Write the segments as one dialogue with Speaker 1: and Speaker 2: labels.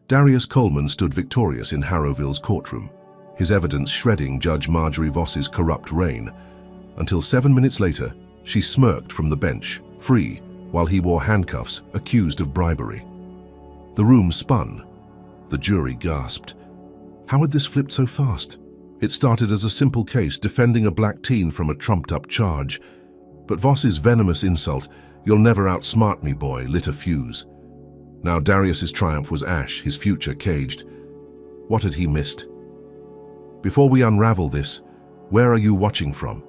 Speaker 1: Darius Coleman stood victorious in Harrowville's courtroom, his evidence shredding Judge Marjorie Voss's corrupt reign, until 7 minutes later, she smirked from the bench, free, while he wore handcuffs, accused of bribery. The room spun. The jury gasped. How had this flipped so fast? It started as a simple case defending a black teen from a trumped-up charge. But Voss's venomous insult, "You'll never outsmart me, boy," lit a fuse. Now Darius's triumph was ash, his future caged. What had he missed? Before we unravel this, where are you watching from?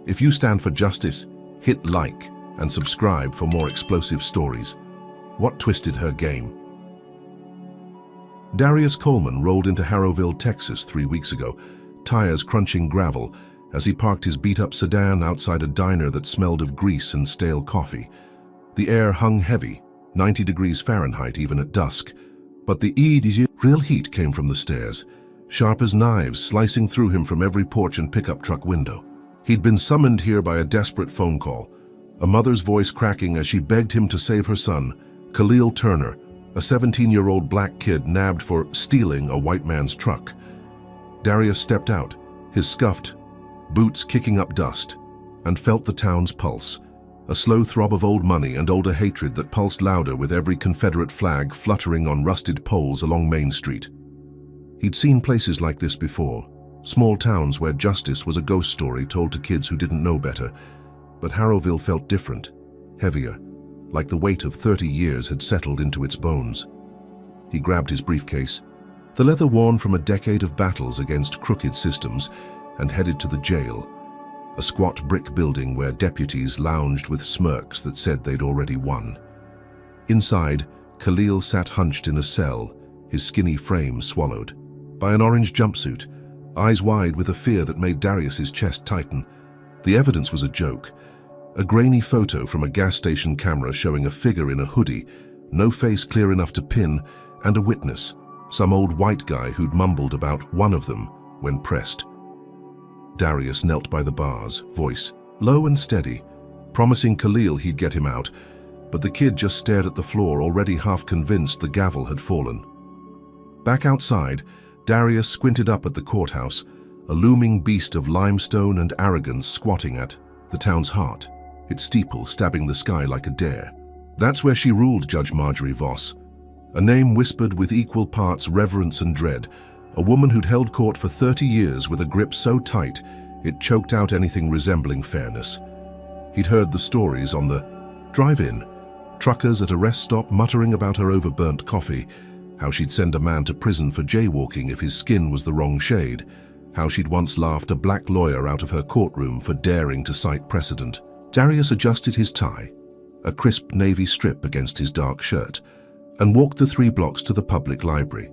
Speaker 1: If you stand for justice, hit like and subscribe for more explosive stories. What twisted her game? Darius Coleman rolled into Harrowville, Texas 3 weeks ago, tires crunching gravel, as he parked his beat-up sedan outside a diner that smelled of grease and stale coffee. The air hung heavy, 90 degrees Fahrenheit even at dusk, but the real heat came from the stairs, sharp as knives slicing through him from every porch and pickup truck window. He'd been summoned here by a desperate phone call, a mother's voice cracking as she begged him to save her son, Khalil Turner, a 17-year-old black kid nabbed for stealing a white man's truck. Darius stepped out, his scuffed boots kicking up dust, and felt the town's pulse, a slow throb of old money and older hatred that pulsed louder with every Confederate flag fluttering on rusted poles along Main Street. He'd seen places like this before, small towns where justice was a ghost story told to kids who didn't know better, but Harrowville felt different, heavier, like the weight of 30 years had settled into its bones. He grabbed his briefcase, the leather worn from a decade of battles against crooked systems, and headed to the jail, a squat brick building where deputies lounged with smirks that said they'd already won. Inside, Khalil sat hunched in a cell, his skinny frame swallowed by an orange jumpsuit, eyes wide with a fear that made Darius's chest tighten. The evidence was a joke, a grainy photo from a gas station camera showing a figure in a hoodie, no face clear enough to pin, and a witness, some old white guy who'd mumbled about one of them when pressed. Darius knelt by the bars, voice low and steady, promising Khalil he'd get him out, but the kid just stared at the floor, already half convinced the gavel had fallen. Back outside, Darius squinted up at the courthouse, a looming beast of limestone and arrogance squatting at the town's heart, its steeple stabbing the sky like a dare. That's where she ruled, Judge Marjorie Voss, a name whispered with equal parts reverence and dread, a woman who'd held court for 30 years with a grip so tight it choked out anything resembling fairness. He'd heard the stories on the drive-in, truckers at a rest stop muttering about her overburnt coffee, how she'd send a man to prison for jaywalking if his skin was the wrong shade, how she'd once laughed a black lawyer out of her courtroom for daring to cite precedent. Darius adjusted his tie, a crisp navy strip against his dark shirt, and walked the 3 blocks to the public library,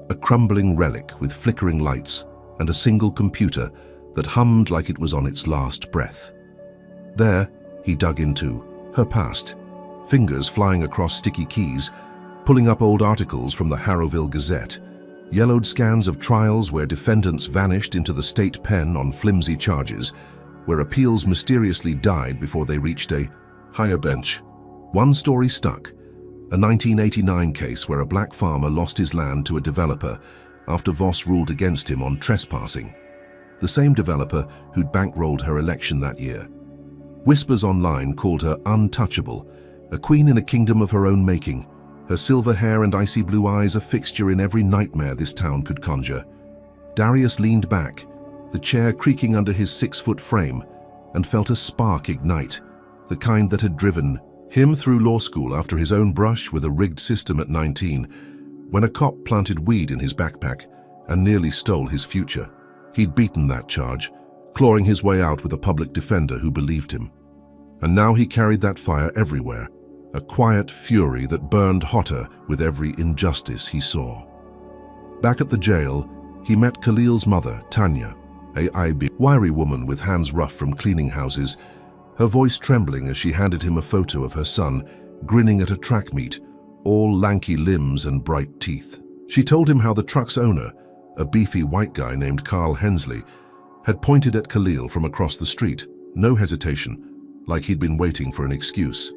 Speaker 1: a crumbling relic with flickering lights and a single computer that hummed like it was on its last breath. There, he dug into her past, fingers flying across sticky keys, pulling up old articles from the Harrowville Gazette, yellowed scans of trials where defendants vanished into the state pen on flimsy charges, where appeals mysteriously died before they reached a higher bench. One story stuck, a 1989 case where a black farmer lost his land to a developer after Voss ruled against him on trespassing, the same developer who'd bankrolled her election that year. Whispers online called her untouchable, a queen in a kingdom of her own making, her silver hair and icy blue eyes a fixture in every nightmare this town could conjure. Darius leaned back, the chair creaking under his 6-foot frame, and felt a spark ignite, the kind that had driven him through law school after his own brush with a rigged system at 19, when a cop planted weed in his backpack and nearly stole his future. He'd beaten that charge, clawing his way out with a public defender who believed him. And now he carried that fire everywhere, a quiet fury that burned hotter with every injustice he saw. Back at the jail, he met Khalil's mother, Tanya, a wiry woman with hands rough from cleaning houses, her voice trembling as she handed him a photo of her son, grinning at a track meet, all lanky limbs and bright teeth. She told him how the truck's owner, a beefy white guy named Carl Hensley, had pointed at Khalil from across the street, no hesitation, like he'd been waiting for an excuse.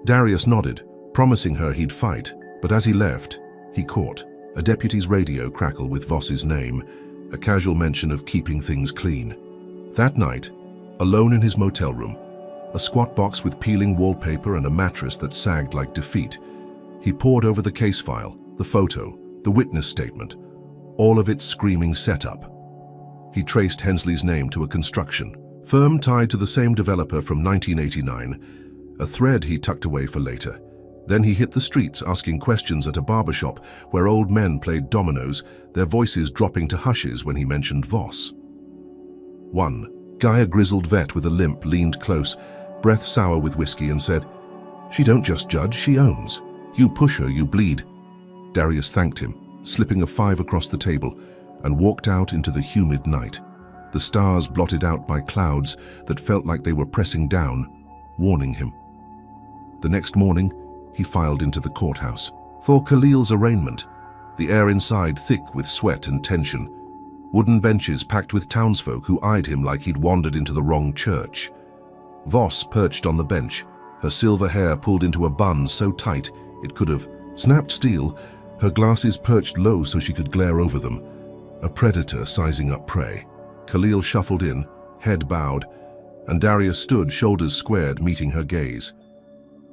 Speaker 1: Darius nodded, promising her he'd fight, but as he left, He caught a deputy's radio crackle with Voss's name, a casual mention of keeping things clean. That night, alone in his motel room, a squat box with peeling wallpaper and a mattress that sagged like defeat, he pored over the case file, the photo, the witness statement, all of it screaming setup. He traced Hensley's name to a construction firm tied to the same developer from 1989, a thread he tucked away for later. Then he hit the streets asking questions at a barbershop where old men played dominoes, their voices dropping to hushes when he mentioned Voss. One guy, a grizzled vet with a limp, leaned close, breath sour with whiskey, and said, "She don't just judge, she owns. You push her, you bleed." Darius thanked him, slipping a $5 across the table, and walked out into the humid night, the stars blotted out by clouds that felt like they were pressing down, warning him. The next morning, he filed into the courthouse for Khalil's arraignment, the air inside thick with sweat and tension, wooden benches packed with townsfolk who eyed him like he'd wandered into the wrong church. Voss perched on the bench, her silver hair pulled into a bun so tight it could have snapped steel, her glasses perched low so she could glare over them, a predator sizing up prey. Khalil shuffled in, head bowed, and Darius stood, shoulders squared, meeting her gaze.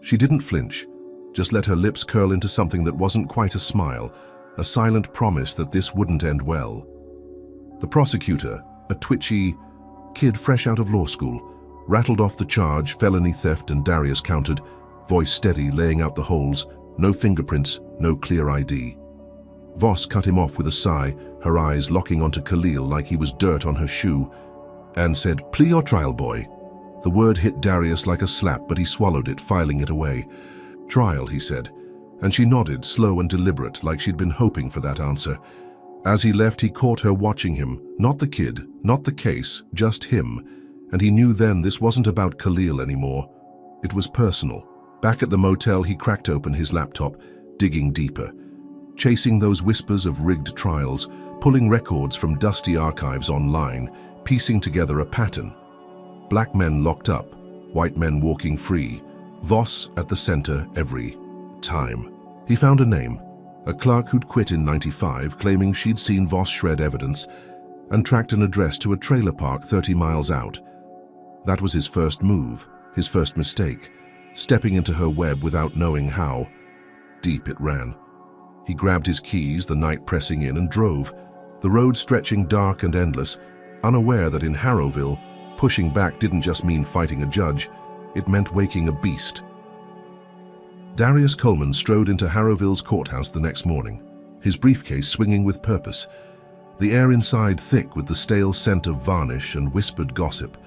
Speaker 1: She didn't flinch, just let her lips curl into something that wasn't quite a smile, a silent promise that this wouldn't end well. The prosecutor, a twitchy kid fresh out of law school, rattled off the charge, felony theft, and Darius countered, voice steady, laying out the holes, no fingerprints, no clear ID. Voss cut him off with a sigh, her eyes locking onto Khalil like he was dirt on her shoe, and said, "Plea or trial, boy?" The word hit Darius like a slap, but he swallowed it, filing it away. "Trial," he said, and she nodded, slow and deliberate, like she'd been hoping for that answer. As he left, he caught her watching him, not the kid, not the case, just him, and he knew then this wasn't about Khalil anymore. It was personal. Back at the motel, he cracked open his laptop, digging deeper, chasing those whispers of rigged trials, pulling records from dusty archives online, piecing together a pattern. Black men locked up, white men walking free, Voss at the center every time. He found a name, a clerk who'd quit in '95, claiming she'd seen Voss shred evidence, and tracked an address to a trailer park 30 miles out. That was his first move, his first mistake, stepping into her web without knowing how. Deep it ran. He grabbed his keys, the night pressing in, and drove, the road stretching dark and endless, unaware that in Harrowville, pushing back didn't just mean fighting a judge, it meant waking a beast. Darius Coleman strode into Harrowville's courthouse the next morning, his briefcase swinging with purpose, the air inside thick with the stale scent of varnish and whispered gossip.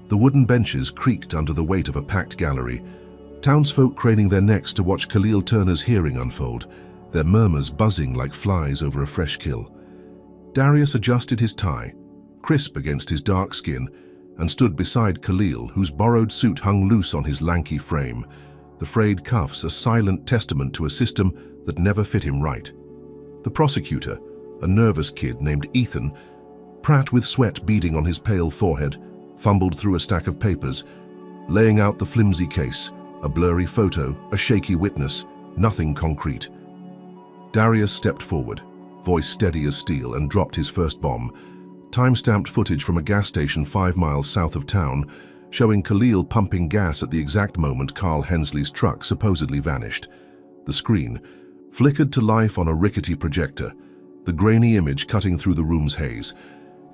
Speaker 1: The wooden benches creaked under the weight of a packed gallery, townsfolk craning their necks to watch Khalil Turner's hearing unfold, their murmurs buzzing like flies over a fresh kill. Darius adjusted his tie, crisp against his dark skin, and stood beside Khalil, whose borrowed suit hung loose on his lanky frame, the frayed cuffs a silent testament to a system that never fit him right. The prosecutor, a nervous kid named Ethan, Pratt with sweat beading on his pale forehead, fumbled through a stack of papers, laying out the flimsy case, a blurry photo, a shaky witness, nothing concrete. Darius stepped forward, voice steady as steel, and dropped his first bomb, time-stamped footage from a gas station 5 miles south of town, showing Khalil pumping gas at the exact moment Carl Hensley's truck supposedly vanished. The screen flickered to life on a rickety projector, the grainy image cutting through the room's haze,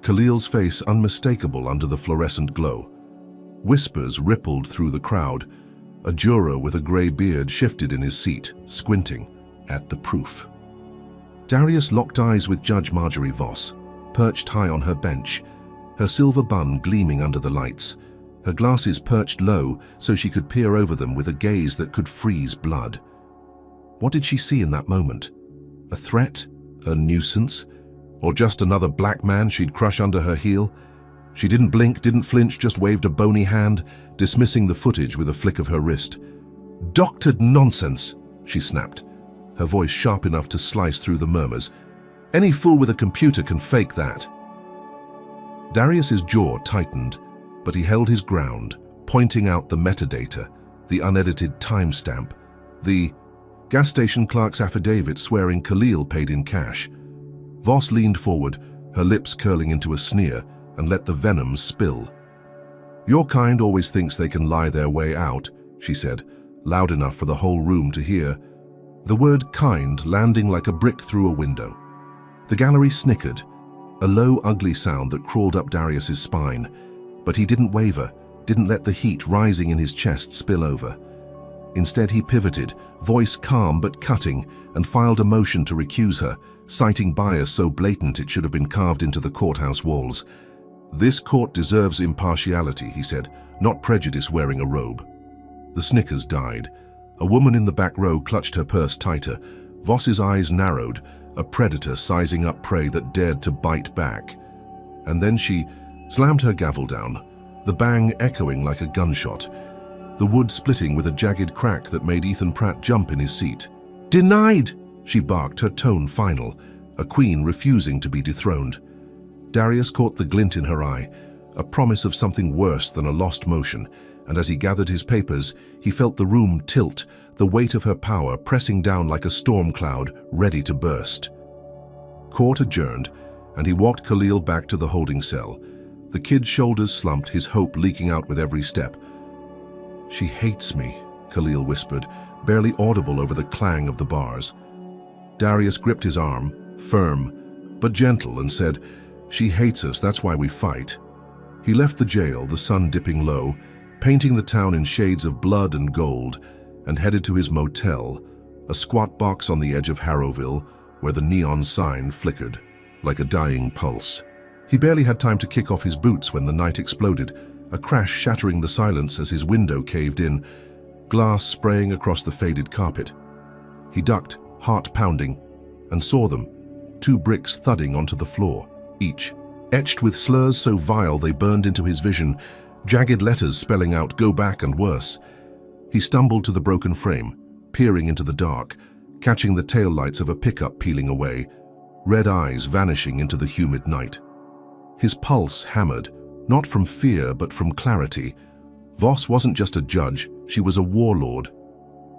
Speaker 1: Khalil's face unmistakable under the fluorescent glow. Whispers rippled through the crowd. A juror with a gray beard shifted in his seat, squinting at the proof. Darius locked eyes with Judge Marjorie Voss, perched high on her bench, her silver bun gleaming under the lights, her glasses perched low so she could peer over them with a gaze that could freeze blood. What did she see in that moment? A threat? A nuisance? Or just another black man she'd crush under her heel? She didn't blink, didn't flinch, just waved a bony hand, dismissing the footage with a flick of her wrist. "Doctored nonsense," she snapped, her voice sharp enough to slice through the murmurs. "Any fool with a computer can fake that." Darius's jaw tightened, but he held his ground, pointing out the metadata, the unedited timestamp, the Gas station clerk's affidavit swearing Khalil paid in cash. Voss leaned forward, her lips curling into a sneer, and let the venom spill. "Your kind always thinks they can lie their way out," she said, loud enough for the whole room to hear, the word kind landing like a brick through a window. The gallery snickered, a low, ugly sound that crawled up Darius's spine, but he didn't waver, didn't let the heat rising in his chest spill over. Instead, he pivoted, voice calm but cutting, and filed a motion to recuse her, citing bias so blatant it should have been carved into the courthouse walls. "This court deserves impartiality," he said, "not prejudice wearing a robe." The snickers died. A woman in the back row clutched her purse tighter. Voss's eyes narrowed, a predator sizing up prey that dared to bite back. And then she slammed her gavel down, the bang echoing like a gunshot, the wood splitting with a jagged crack that made Ethan Pratt jump in his seat. "Denied!" she barked, her tone final, a queen refusing to be dethroned. Darius caught the glint in her eye, a promise of something worse than a lost motion, and as he gathered his papers, he felt the room tilt, the weight of her power pressing down like a storm cloud ready to burst. Court adjourned, and he walked Khalil back to the holding cell. The kid's shoulders slumped, his hope leaking out with every step. "She hates me," Khalil whispered, barely audible over the clang of the bars. Darius gripped his arm, firm but gentle, and said, "She hates us, that's why we fight." He left the jail, the sun dipping low, painting the town in shades of blood and gold, and headed to his motel, a squat box on the edge of Harrowville, where the neon sign flickered like a dying pulse. He barely had time to kick off his boots when the night exploded, a crash shattering the silence as his window caved in, glass spraying across the faded carpet. He ducked, heart pounding, and saw them, 2 bricks thudding onto the floor, each etched with slurs so vile they burned into his vision, jagged letters spelling out "go back" and worse. He stumbled to the broken frame, peering into the dark, catching the taillights of a pickup peeling away, red eyes vanishing into the humid night. His pulse hammered, not from fear but from clarity. Voss wasn't just a judge, she was a warlord.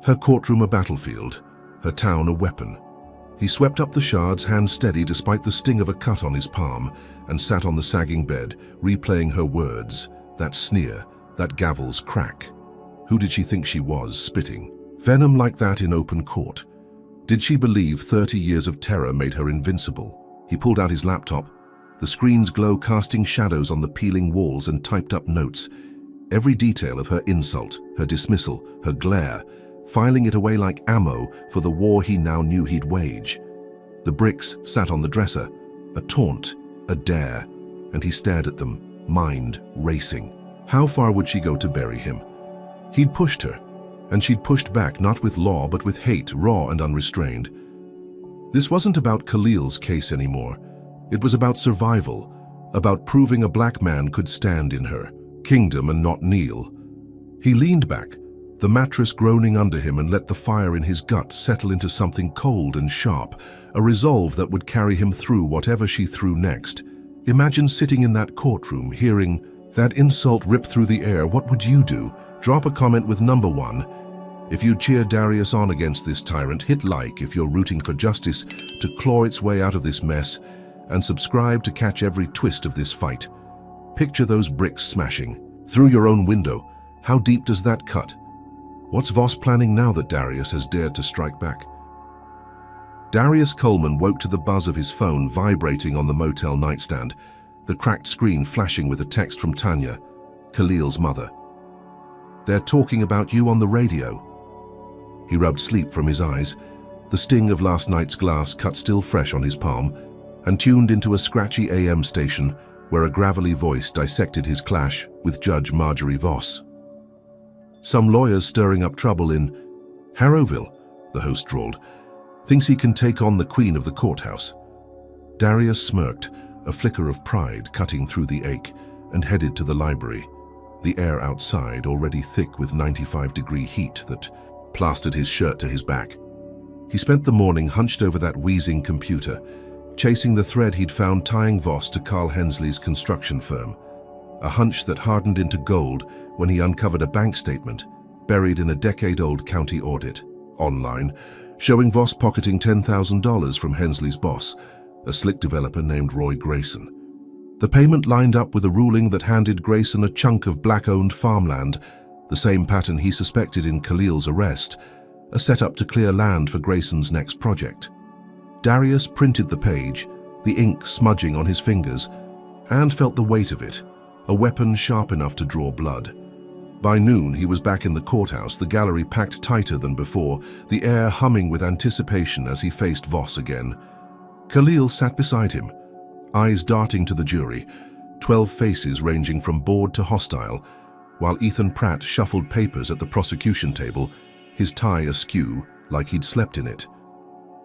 Speaker 1: Her courtroom a battlefield, her town a weapon. He swept up the shards, hands steady despite the sting of a cut on his palm, and sat on the sagging bed, replaying her words, that sneer, that gavel's crack. Who did she think she was, spitting? Venom like that in open court. Did she believe 30 years of terror made her invincible? He pulled out his laptop, the screen's glow casting shadows on the peeling walls, and typed up notes. Every detail of her insult, her dismissal, her glare, filing it away like ammo for the war he now knew he'd wage. The bricks sat on the dresser, a taunt, a dare, and he stared at them, mind racing. How far would she go to bury him? He'd pushed her, and she'd pushed back, not with law but with hate, raw and unrestrained. This wasn't about Khalil's case anymore. It was about survival, about proving a black man could stand in her kingdom and not kneel. He leaned back, the mattress groaning under him, and let the fire in his gut settle into something cold and sharp, a resolve that would carry him through whatever she threw next. Imagine sitting in that courtroom, hearing that insult rip through the air. What would you do? Drop a comment with number 1. If you cheer Darius on against this tyrant, hit like if you're rooting for justice to claw its way out of this mess, and subscribe to catch every twist of this fight. Picture those bricks smashing through your own window. How deep does that cut? What's Voss planning now that Darius has dared to strike back? Darius Coleman woke to the buzz of his phone vibrating on the motel nightstand, the cracked screen flashing with a text from Tanya, Khalil's mother. "They're talking about you on the radio." He rubbed sleep from his eyes, the sting of last night's glass cut still fresh on his palm, and tuned into a scratchy AM station where a gravelly voice dissected his clash with Judge Marjorie Voss. "Some lawyer's stirring up trouble in Harrowville," the host drawled. "Thinks he can take on the queen of the courthouse." Darius smirked, a flicker of pride cutting through the ache, and headed to the library, the air outside already thick with 95-degree heat that plastered his shirt to his back. He spent the morning hunched over that wheezing computer, chasing the thread he'd found tying Voss to Carl Hensley's construction firm, a hunch that hardened into gold when he uncovered a bank statement buried in a decade-old county audit. online, showing Voss pocketing $10,000 from Hensley's boss, a slick developer named Roy Grayson. The payment lined up with a ruling that handed Grayson a chunk of black-owned farmland, the same pattern he suspected in Khalil's arrest, a setup to clear land for Grayson's next project. Darius printed the page, the ink smudging on his fingers, and felt the weight of it, a weapon sharp enough to draw blood. By noon, he was back in the courthouse, the gallery packed tighter than before, the air humming with anticipation as he faced Voss again. Khalil sat beside him, eyes darting to the jury, 12 faces ranging from bored to hostile, while Ethan Pratt shuffled papers at the prosecution table, his tie askew like he'd slept in it.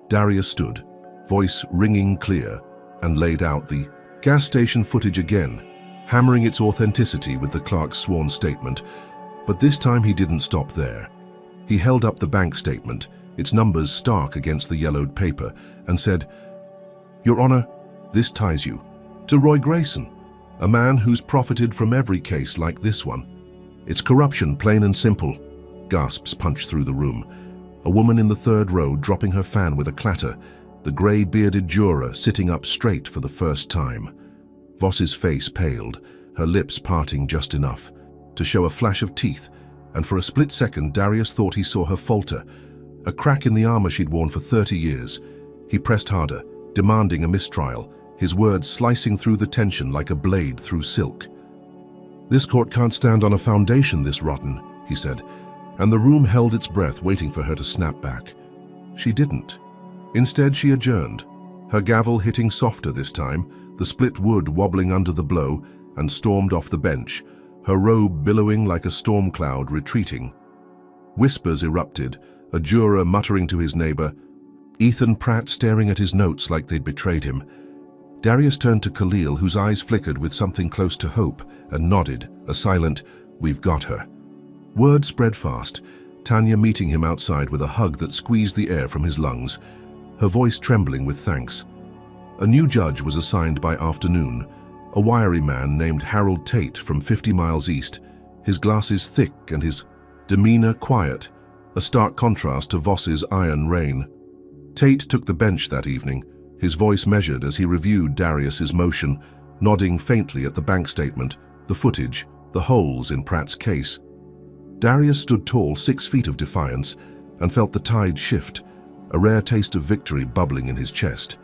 Speaker 1: Darius stood, voice ringing clear, and laid out the gas station footage again, hammering its authenticity with the clerk's sworn statement. But this time he didn't stop there. He held up the bank statement, its numbers stark against the yellowed paper, and said, "Your Honor, this ties you to Roy Grayson, a man who's profited from every case like this one. It's corruption, plain and simple." Gasps punched through the room. A woman in the third row dropping her fan with a clatter, the grey-bearded juror sitting up straight for the first time. Voss's face paled, her lips parting just enough to show a flash of teeth, and for a split second Darius thought he saw her falter, a crack in the armor she'd worn for 30 years. He pressed harder, demanding a mistrial, his words slicing through the tension like a blade through silk. "This court can't stand on a foundation this rotten," he said, and the room held its breath waiting for her to snap back. She didn't. Instead, she adjourned, her gavel hitting softer this time, the split wood wobbling under the blow, and stormed off the bench, her robe billowing like a storm cloud retreating. Whispers erupted, a juror muttering to his neighbor, Ethan Pratt staring at his notes like they'd betrayed him. Darius turned to Khalil, whose eyes flickered with something close to hope, and nodded, a silent, "We've got her." Word spread fast, Tanya meeting him outside with a hug that squeezed the air from his lungs, her voice trembling with thanks. A new judge was assigned by afternoon, a wiry man named Harold Tate from 50 miles east, his glasses thick and his demeanor quiet, a stark contrast to Voss's iron reign. Tate took the bench that evening, his voice measured as he reviewed Darius's motion, nodding faintly at the bank statement, the footage, the holes in Pratt's case. Darius stood tall, 6 feet of defiance, and felt the tide shift, a rare taste of victory bubbling in his chest.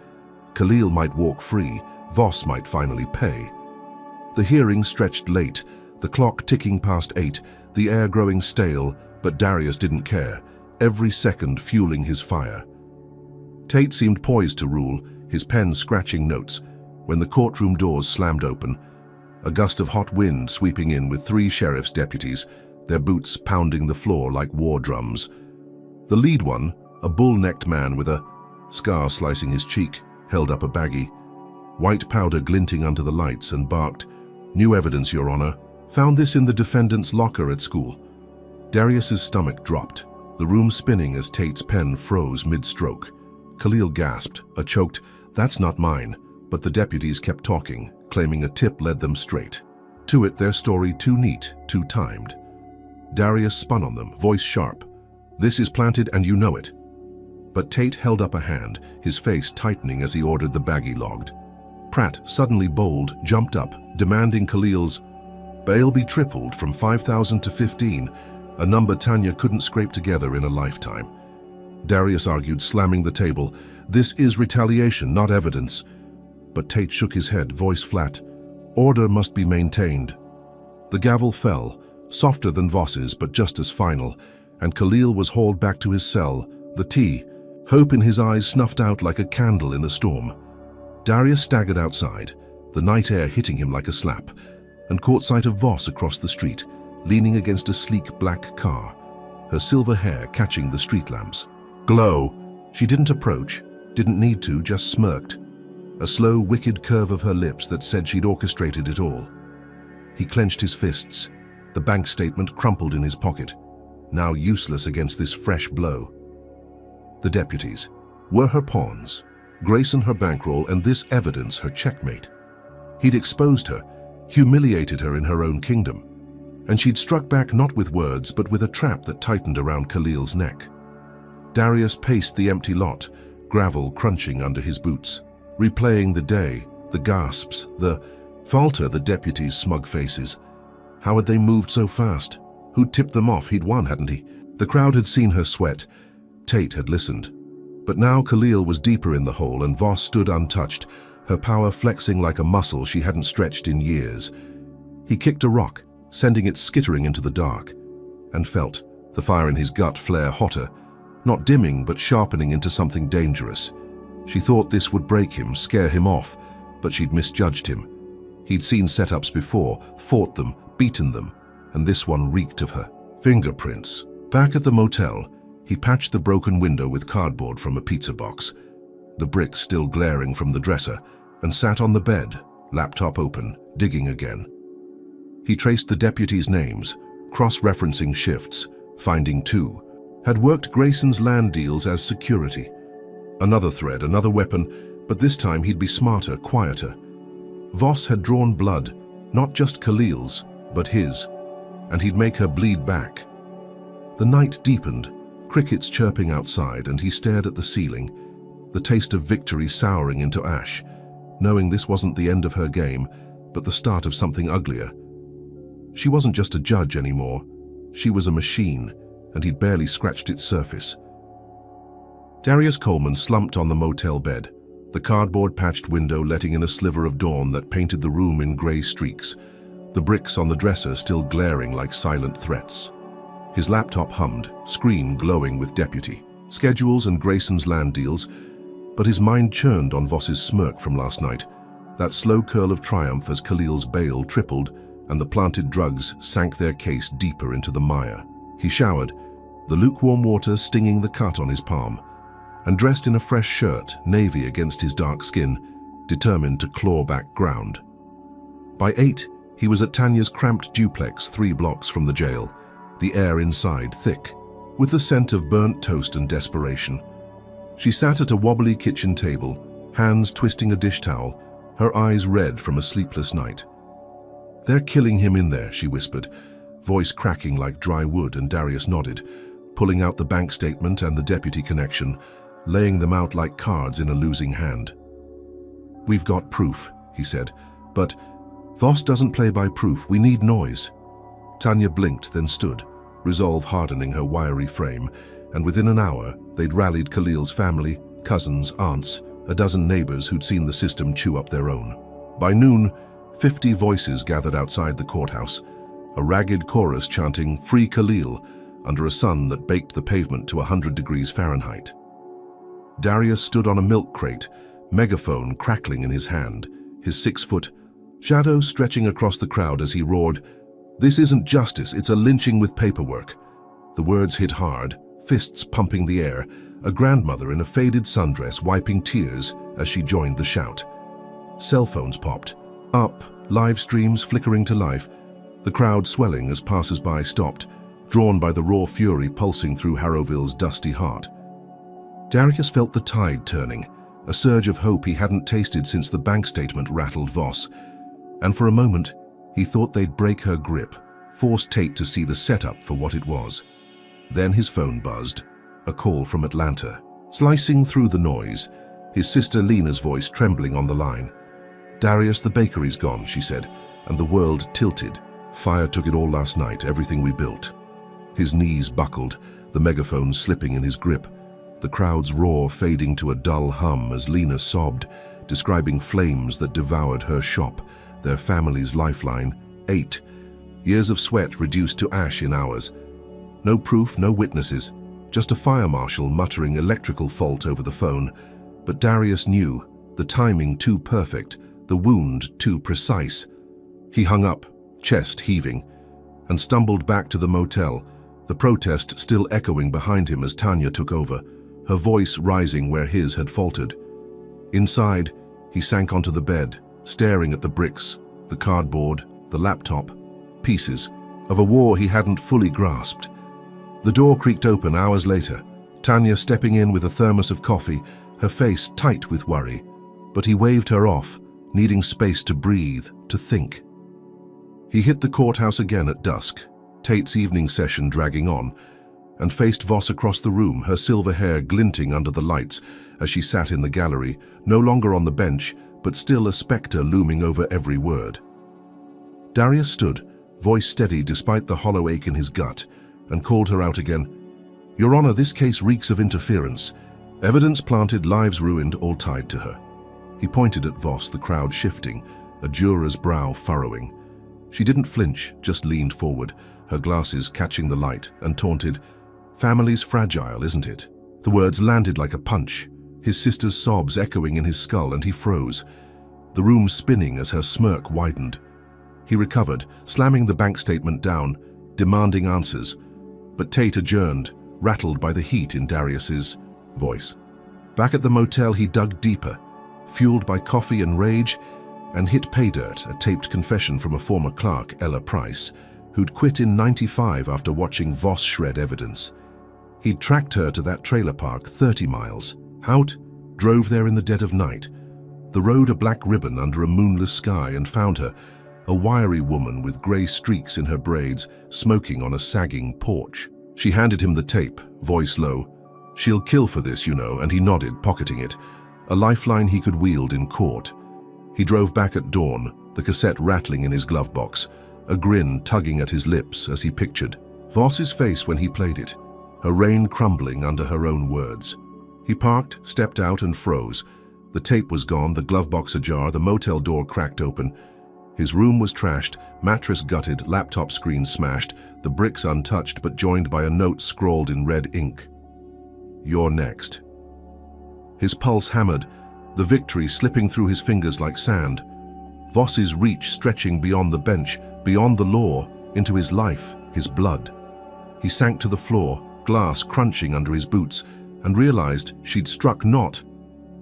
Speaker 1: Khalil might walk free, Voss might finally pay. The hearing stretched late, the clock ticking past 8, the air growing stale, but Darius didn't care, every second fueling his fire. Tate seemed poised to rule, his pen scratching notes, when the courtroom doors slammed open, a gust of hot wind sweeping in with 3 sheriff's deputies, their boots pounding the floor like war drums. The lead one, a bull-necked man with a scar slicing his cheek, held up a baggie, white powder glinting under the lights, and barked, "New evidence, Your Honor. Found this in the defendant's locker at school." Darius's stomach dropped, the room spinning as Tate's pen froze mid-stroke. Khalil gasped, a choked, "That's not mine," but the deputies kept talking, claiming a tip led them straight. To it, their story too neat, too timed. Darius spun on them, voice sharp, "This is planted and you know it." But Tate held up a hand, his face tightening as he ordered the baggie logged. Pratt, suddenly bold, jumped up, demanding Khalil's bail be tripled from 5,000 to 15, a number Tanya couldn't scrape together in a lifetime. Darius argued, slamming the table, "This is retaliation, not evidence." But Tate shook his head, voice flat, "Order must be maintained." The gavel fell, softer than Voss's but just as final, and Khalil was hauled back to his cell, the tea, hope in his eyes snuffed out like a candle in a storm. Darius staggered outside, the night air hitting him like a slap, and caught sight of Voss across the street, leaning against a sleek black car, her silver hair catching the street lamps. Glow. She didn't approach, didn't need to, just smirked, a slow, wicked curve of her lips that said she'd orchestrated it all. He clenched his fists, the bank statement crumpled in his pocket, now useless against this fresh blow. The deputies were her pawns, Grayson her bankroll, and this evidence her checkmate. He'd exposed her, humiliated her in her own kingdom, and she'd struck back not with words but with a trap that tightened around Khalil's neck. Darius paced the empty lot, gravel crunching under his boots, replaying the day, the gasps, the falter, the deputies' smug faces. How had they moved so fast? Who'd tipped them off? He'd won, hadn't he? The crowd had seen her sweat. Tate had listened. But now Khalil was deeper in the hole and Voss stood untouched, her power flexing like a muscle she hadn't stretched in years. He kicked a rock, sending it skittering into the dark, and felt the fire in his gut flare hotter, not dimming but sharpening into something dangerous. She thought this would break him, scare him off, but she'd misjudged him. He'd seen setups before, fought them, beaten them, and this one reeked of her. Fingerprints. Back at the motel, he patched the broken window with cardboard from a pizza box, the bricks still glaring from the dresser, and sat on the bed, laptop open, digging again. He traced the deputies' names, cross-referencing shifts, finding two. Had worked Grayson's land deals as security. Another thread, another weapon, but this time he'd be smarter, quieter. Voss had drawn blood, not just Khalil's, but his, and he'd make her bleed back. The night deepened, crickets chirping outside, and he stared at the ceiling, the taste of victory souring into ash, knowing this wasn't the end of her game, but the start of something uglier. She wasn't just a judge anymore. She was a machine, and he'd barely scratched its surface. Darius Coleman slumped on the motel bed, the cardboard-patched window letting in a sliver of dawn that painted the room in grey streaks, the bricks on the dresser still glaring like silent threats. His laptop hummed, screen glowing with deputy, schedules and Grayson's land deals, but his mind churned on Voss's smirk from last night, that slow curl of triumph as Khalil's bail tripled and the planted drugs sank their case deeper into the mire. He showered, the lukewarm water stinging the cut on his palm, and dressed in a fresh shirt, navy against his dark skin, determined to claw back ground. By 8, he was at Tanya's cramped duplex 3 blocks from the jail, the air inside thick, with the scent of burnt toast and desperation. She sat at a wobbly kitchen table, hands twisting a dish towel, her eyes red from a sleepless night. "They're killing him in there," she whispered, voice cracking like dry wood, and Darius nodded, pulling out the bank statement and the deputy connection, laying them out like cards in a losing hand. "We've got proof," he said, "but Voss doesn't play by proof. We need noise." Tanya blinked, then stood, resolve hardening her wiry frame, and within an hour they'd rallied Khalil's family, cousins, aunts, a dozen neighbors who'd seen the system chew up their own. By noon, 50 voices gathered outside the courthouse, a ragged chorus chanting "Free Khalil" under a sun that baked the pavement to 100 degrees Fahrenheit. Darius stood on a milk crate, megaphone crackling in his hand, his 6-foot shadow stretching across the crowd as he roared, "This isn't justice, it's a lynching with paperwork." The words hit hard, fists pumping the air, a grandmother in a faded sundress wiping tears as she joined the shout. Cell phones popped up, live streams flickering to life, the crowd swelling as passers-by stopped, drawn by the raw fury pulsing through Harrowville's dusty heart. Darius felt the tide turning, a surge of hope he hadn't tasted since the bank statement rattled Voss, and for a moment he thought they'd break her grip, force Tate to see the setup for what it was. Then his phone buzzed, a call from Atlanta. Slicing through the noise, his sister Lena's voice trembling on the line. "Darius, the bakery's gone," she said, and the world tilted. "Fire took it all last night, everything we built." His knees buckled, the megaphone slipping in his grip, the crowd's roar fading to a dull hum as Lena sobbed, describing flames that devoured her shop, their family's lifeline, 8. Years of sweat reduced to ash in hours. No proof, no witnesses, just a fire marshal muttering electrical fault over the phone. But Darius knew, the timing too perfect, the wound too precise. He hung up, chest heaving, and stumbled back to the motel, the protest still echoing behind him as Tanya took over, her voice rising where his had faltered. Inside, he sank onto the bed, staring at the bricks, the cardboard, the laptop, pieces of a war he hadn't fully grasped. The door creaked open hours later, Tanya stepping in with a thermos of coffee, her face tight with worry, but he waved her off, needing space to breathe, to think. He hit the courthouse again at dusk, Tate's evening session dragging on, and faced Voss across the room, her silver hair glinting under the lights as she sat in the gallery, no longer on the bench, but still a spectre looming over every word. Darius stood, voice steady despite the hollow ache in his gut, and called her out again. "Your Honor, this case reeks of interference. Evidence planted, lives ruined, all tied to her." He pointed at Voss, the crowd shifting, a juror's brow furrowing. She didn't flinch, just leaned forward, her glasses catching the light, and taunted, "Family's fragile, isn't it?" The words landed like a punch, his sister's sobs echoing in his skull, and he froze, the room spinning as her smirk widened. He recovered, slamming the bank statement down, demanding answers, but Tate adjourned, rattled by the heat in Darius's voice. Back at the motel, he dug deeper, fueled by coffee and rage, and hit pay dirt, a taped confession from a former clerk, Ella Price, who'd quit in '95 after watching Voss shred evidence. He'd tracked her to that trailer park 30 miles. Hout drove there in the dead of night, the road a black ribbon under a moonless sky, and found her, a wiry woman with grey streaks in her braids, smoking on a sagging porch. She handed him the tape, voice low. "She'll kill for this, you know," and he nodded, pocketing it, a lifeline he could wield in court. He drove back at dawn, the cassette rattling in his glove box, a grin tugging at his lips as he pictured Voss's face when he played it, her reign crumbling under her own words. He parked, stepped out, and froze. The tape was gone, the glove box ajar, the motel door cracked open. His room was trashed, mattress gutted, laptop screen smashed, the bricks untouched but joined by a note scrawled in red ink. "You're next." His pulse hammered, the victory slipping through his fingers like sand. Voss's reach stretching beyond the bench, beyond the law, into his life, his blood. He sank to the floor, glass crunching under his boots, and realized she'd struck not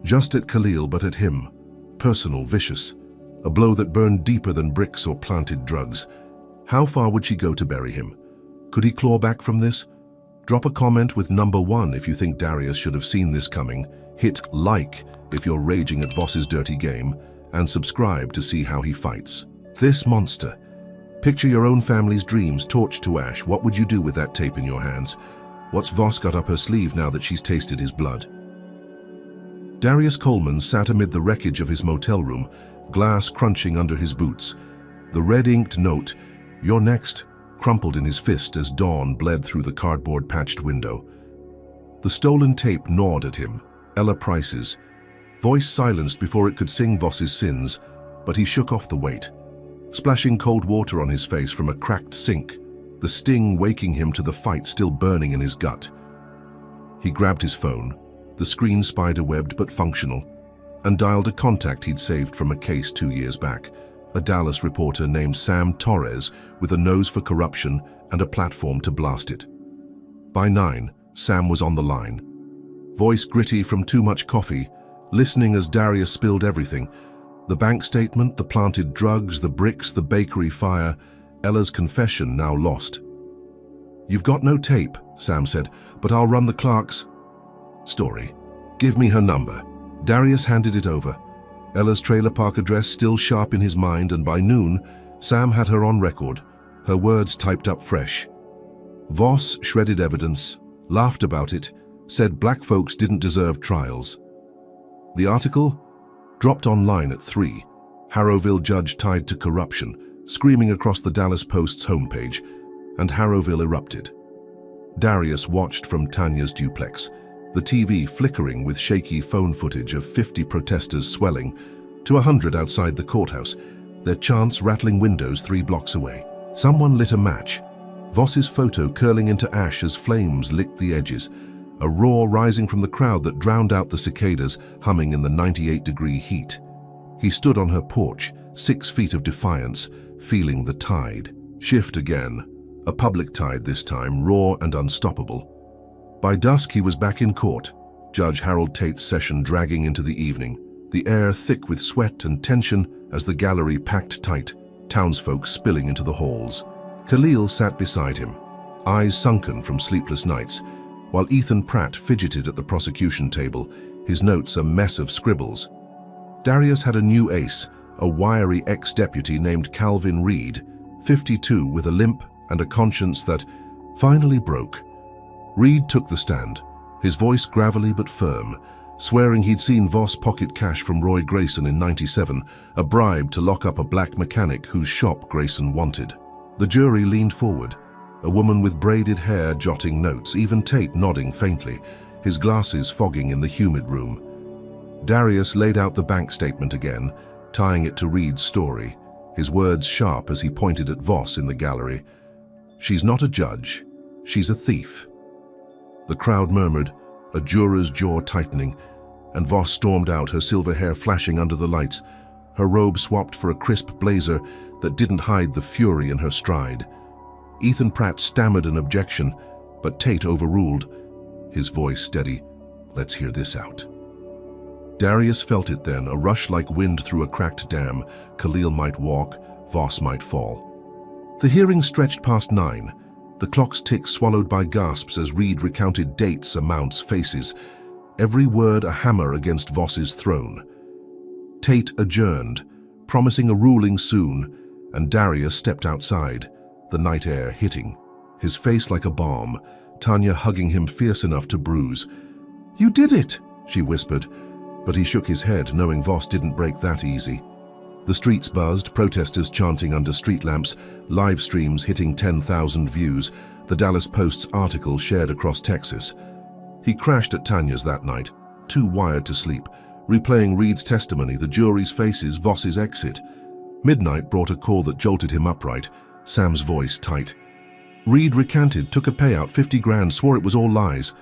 Speaker 1: just at Khalil but at him, personal, vicious, a blow that burned deeper than bricks or planted drugs. How far would she go to bury him? Could he claw back from this? Drop a comment with number 1 if you think Darius should have seen this coming. Hit like if you're raging at Voss's dirty game, and subscribe to see how he fights this monster. Picture your own family's dreams torched to ash. What would you do with that tape in your hands? What's Voss got up her sleeve now that she's tasted his blood? Darius Coleman sat amid the wreckage of his motel room, glass crunching under his boots. The red-inked note, "You're next," crumpled in his fist as dawn bled through the cardboard-patched window. The stolen tape gnawed at him, Ella Price's, voice silenced before it could sing Voss's sins, but he shook off the weight, splashing cold water on his face from a cracked sink, the sting waking him to the fight still burning in his gut. He grabbed his phone, the screen spider-webbed but functional, and dialed a contact he'd saved from a case 2 years back, a Dallas reporter named Sam Torres with a nose for corruption and a platform to blast it. By 9, Sam was on the line, voice gritty from too much coffee, listening as Darius spilled everything, the bank statement, the planted drugs, the bricks, the bakery fire, Ella's confession now lost. "You've got no tape," Sam said, "but I'll run the clerk's story. Give me her number." Darius handed it over, Ella's trailer park address still sharp in his mind, and by noon, Sam had her on record, her words typed up fresh. Voss shredded evidence, laughed about it, said black folks didn't deserve trials. The article? Dropped online at 3, Harrowville judge tied to corruption, screaming across the Dallas Post's homepage, and Harrowville erupted. Darius watched from Tanya's duplex, the TV flickering with shaky phone footage of 50 protesters swelling to 100 outside the courthouse, their chants rattling windows 3 blocks away. Someone lit a match, Voss's photo curling into ash as flames licked the edges, a roar rising from the crowd that drowned out the cicadas humming in the 98-degree heat. He stood on her porch, 6 feet of defiance, feeling the tide shift again, a public tide this time, raw and unstoppable. By dusk, he was back in court, Judge Harold Tate's session dragging into the evening, the air thick with sweat and tension as the gallery packed tight, townsfolk spilling into the halls. Khalil sat beside him, eyes sunken from sleepless nights, while Ethan Pratt fidgeted at the prosecution table, his notes a mess of scribbles. Darius had a new ace, a wiry ex-deputy named Calvin Reed, 52, with a limp and a conscience that finally broke. Reed took the stand, his voice gravelly but firm, swearing he'd seen Voss pocket cash from Roy Grayson in '97, a bribe to lock up a black mechanic whose shop Grayson wanted. The jury leaned forward, a woman with braided hair jotting notes, even Tate nodding faintly, his glasses fogging in the humid room. Darius laid out the bank statement again, tying it to Reed's story, his words sharp as he pointed at Voss in the gallery. "She's not a judge, she's a thief." The crowd murmured, a juror's jaw tightening, and Voss stormed out, her silver hair flashing under the lights, her robe swapped for a crisp blazer that didn't hide the fury in her stride. Ethan Pratt stammered an objection, but Tate overruled, his voice steady. "Let's hear this out." Darius felt it then, a rush like wind through a cracked dam. Khalil might walk, Voss might fall. The hearing stretched past 9, the clock's tick swallowed by gasps as Reed recounted dates, amounts, faces, every word a hammer against Voss's throne. Tate adjourned, promising a ruling soon, and Darius stepped outside, the night air hitting, his face like a bomb, Tanya hugging him fierce enough to bruise. "You did it," she whispered, but he shook his head, knowing Voss didn't break that easy. The streets buzzed, protesters chanting under street lamps, live streams hitting 10,000 views, the Dallas Post's article shared across Texas. He crashed at Tanya's that night, too wired to sleep, replaying Reed's testimony, the jury's faces, Voss's exit. Midnight brought a call that jolted him upright, Sam's voice tight. Reed recanted, took a payout, 50 grand, swore it was all lies.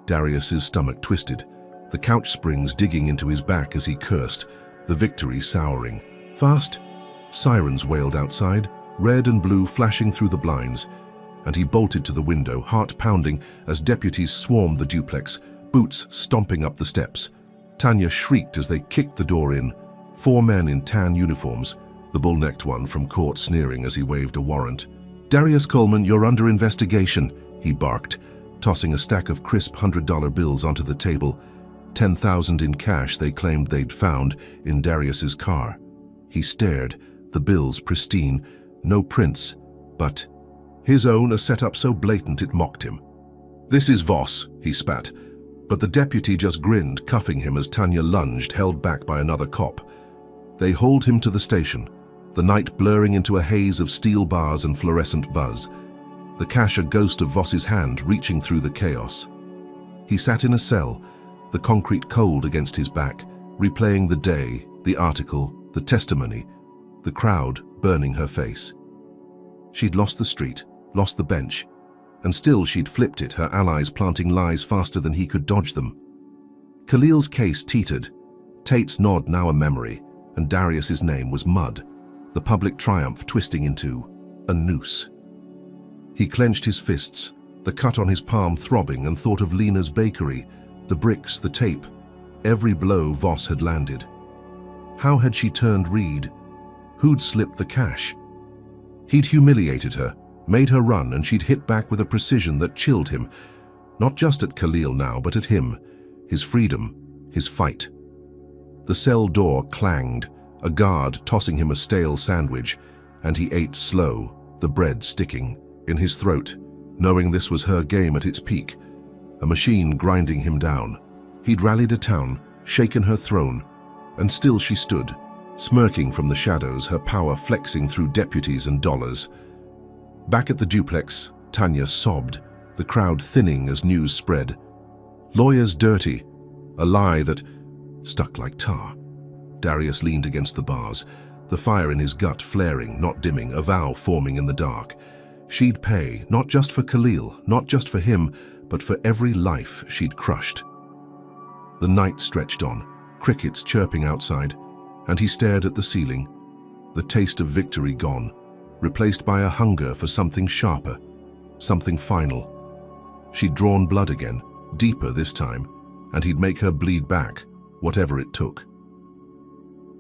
Speaker 1: Darius's stomach twisted, the couch springs digging into his back as he cursed, the victory souring. Fast? Sirens wailed outside, red and blue flashing through the blinds, and he bolted to the window, heart pounding as deputies swarmed the duplex, boots stomping up the steps. Tanya shrieked as they kicked the door in. 4 men in tan uniforms, the bull-necked one from court sneering as he waved a warrant. "Darius Coleman, you're under investigation," he barked, tossing a stack of crisp $100 bills onto the table. 10,000 in cash they claimed they'd found in Darius's car. He stared, the bills pristine, no prints, but his own, a setup so blatant it mocked him. "This is Voss," he spat, but the deputy just grinned, cuffing him as Tanya lunged, held back by another cop. They hauled him to the station, the night blurring into a haze of steel bars and fluorescent buzz, the cash a ghost of Voss's hand reaching through the chaos. He sat in a cell, the concrete cold against his back, replaying the day, the article, the testimony, the crowd burning her face. She'd lost the street, lost the bench, and still she'd flipped it, her allies planting lies faster than he could dodge them. Khalil's case teetered, Tate's nod now a memory, and Darius's name was mud, the public triumph twisting into a noose. He clenched his fists, the cut on his palm throbbing, and thought of Lena's bakery, the bricks, the tape, every blow Voss had landed. How had she turned Reed? Who'd slipped the cash? He'd humiliated her, made her run, and she'd hit back with a precision that chilled him, not just at Khalil now, but at him, his freedom, his fight. The cell door clanged, a guard tossing him a stale sandwich, and he ate slow, the bread sticking in his throat, knowing this was her game at its peak, a machine grinding him down. He'd rallied a town, shaken her throne, and still she stood, smirking from the shadows, her power flexing through deputies and dollars. Back at the duplex, Tanya sobbed, the crowd thinning as news spread. Lawyers dirty, a lie that stuck like tar. Darius leaned against the bars, the fire in his gut flaring, not dimming, a vow forming in the dark. She'd pay, not just for Khalil, not just for him, but for every life she'd crushed. The night stretched on, crickets chirping outside, and he stared at the ceiling, the taste of victory gone, replaced by a hunger for something sharper, something final. She'd drawn blood again, deeper this time, and he'd make her bleed back, whatever it took.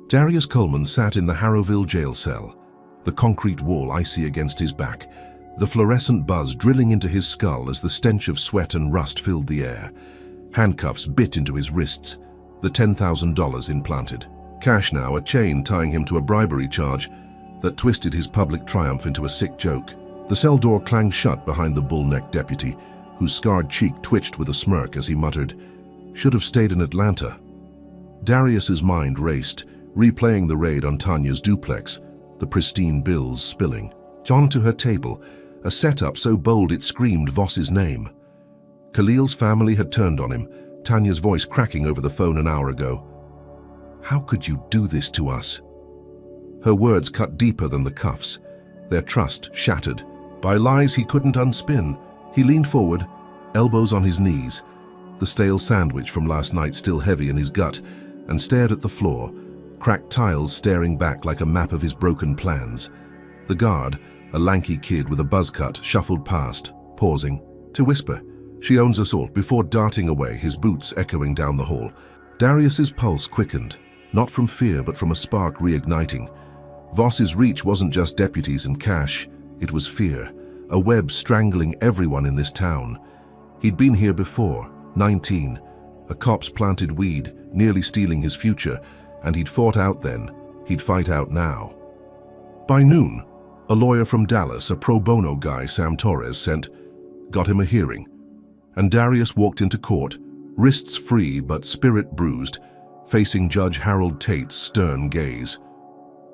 Speaker 1: Darius Coleman sat in the Harrowville jail cell, the concrete wall icy against his back, the fluorescent buzz drilling into his skull as the stench of sweat and rust filled the air. Handcuffs bit into his wrists, the $10,000 implanted. Cash now, a chain tying him to a bribery charge that twisted his public triumph into a sick joke. The cell door clanged shut behind the bull-necked deputy, whose scarred cheek twitched with a smirk as he muttered, "Should have stayed in Atlanta." Darius's mind raced, replaying the raid on Tanya's duplex, the pristine bills spilling. On to her table, a setup so bold it screamed Voss's name. Khalil's family had turned on him, Tanya's voice cracking over the phone an hour ago. "How could you do this to us?" Her words cut deeper than the cuffs, their trust shattered. By lies he couldn't unspin, he leaned forward, elbows on his knees, the stale sandwich from last night still heavy in his gut, and stared at the floor, cracked tiles staring back like a map of his broken plans. The guard, a lanky kid with a buzz cut, shuffled past, pausing to whisper, "She owns us all," before darting away, his boots echoing down the hall. Darius's pulse quickened, not from fear but from a spark reigniting. Voss's reach wasn't just deputies and cash, it was fear, a web strangling everyone in this town. He'd been here before, 19. A cop's planted weed, nearly stealing his future, and he'd fought out then, he'd fight out now. By noon, a lawyer from Dallas, a pro bono guy Sam Torres sent, got him a hearing. And Darius walked into court, wrists free but spirit bruised, facing Judge Harold Tate's stern gaze.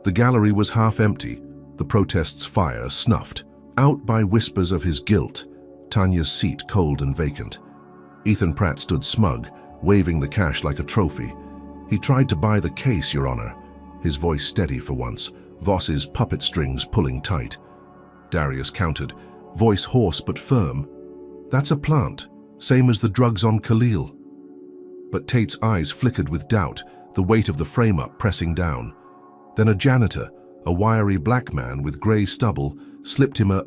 Speaker 1: The gallery was half empty, the protest's fire snuffed. Out by whispers of his guilt, Tanya's seat cold and vacant. Ethan Pratt stood smug, waving the cash like a trophy. "He tried to buy the case, Your Honor," his voice steady for once, Voss's puppet strings pulling tight. Darius countered, voice hoarse but firm. "That's a plant, same as the drugs on Khalil." But Tate's eyes flickered with doubt, the weight of the frame-up pressing down. Then a janitor, a wiry black man with grey stubble, slipped him a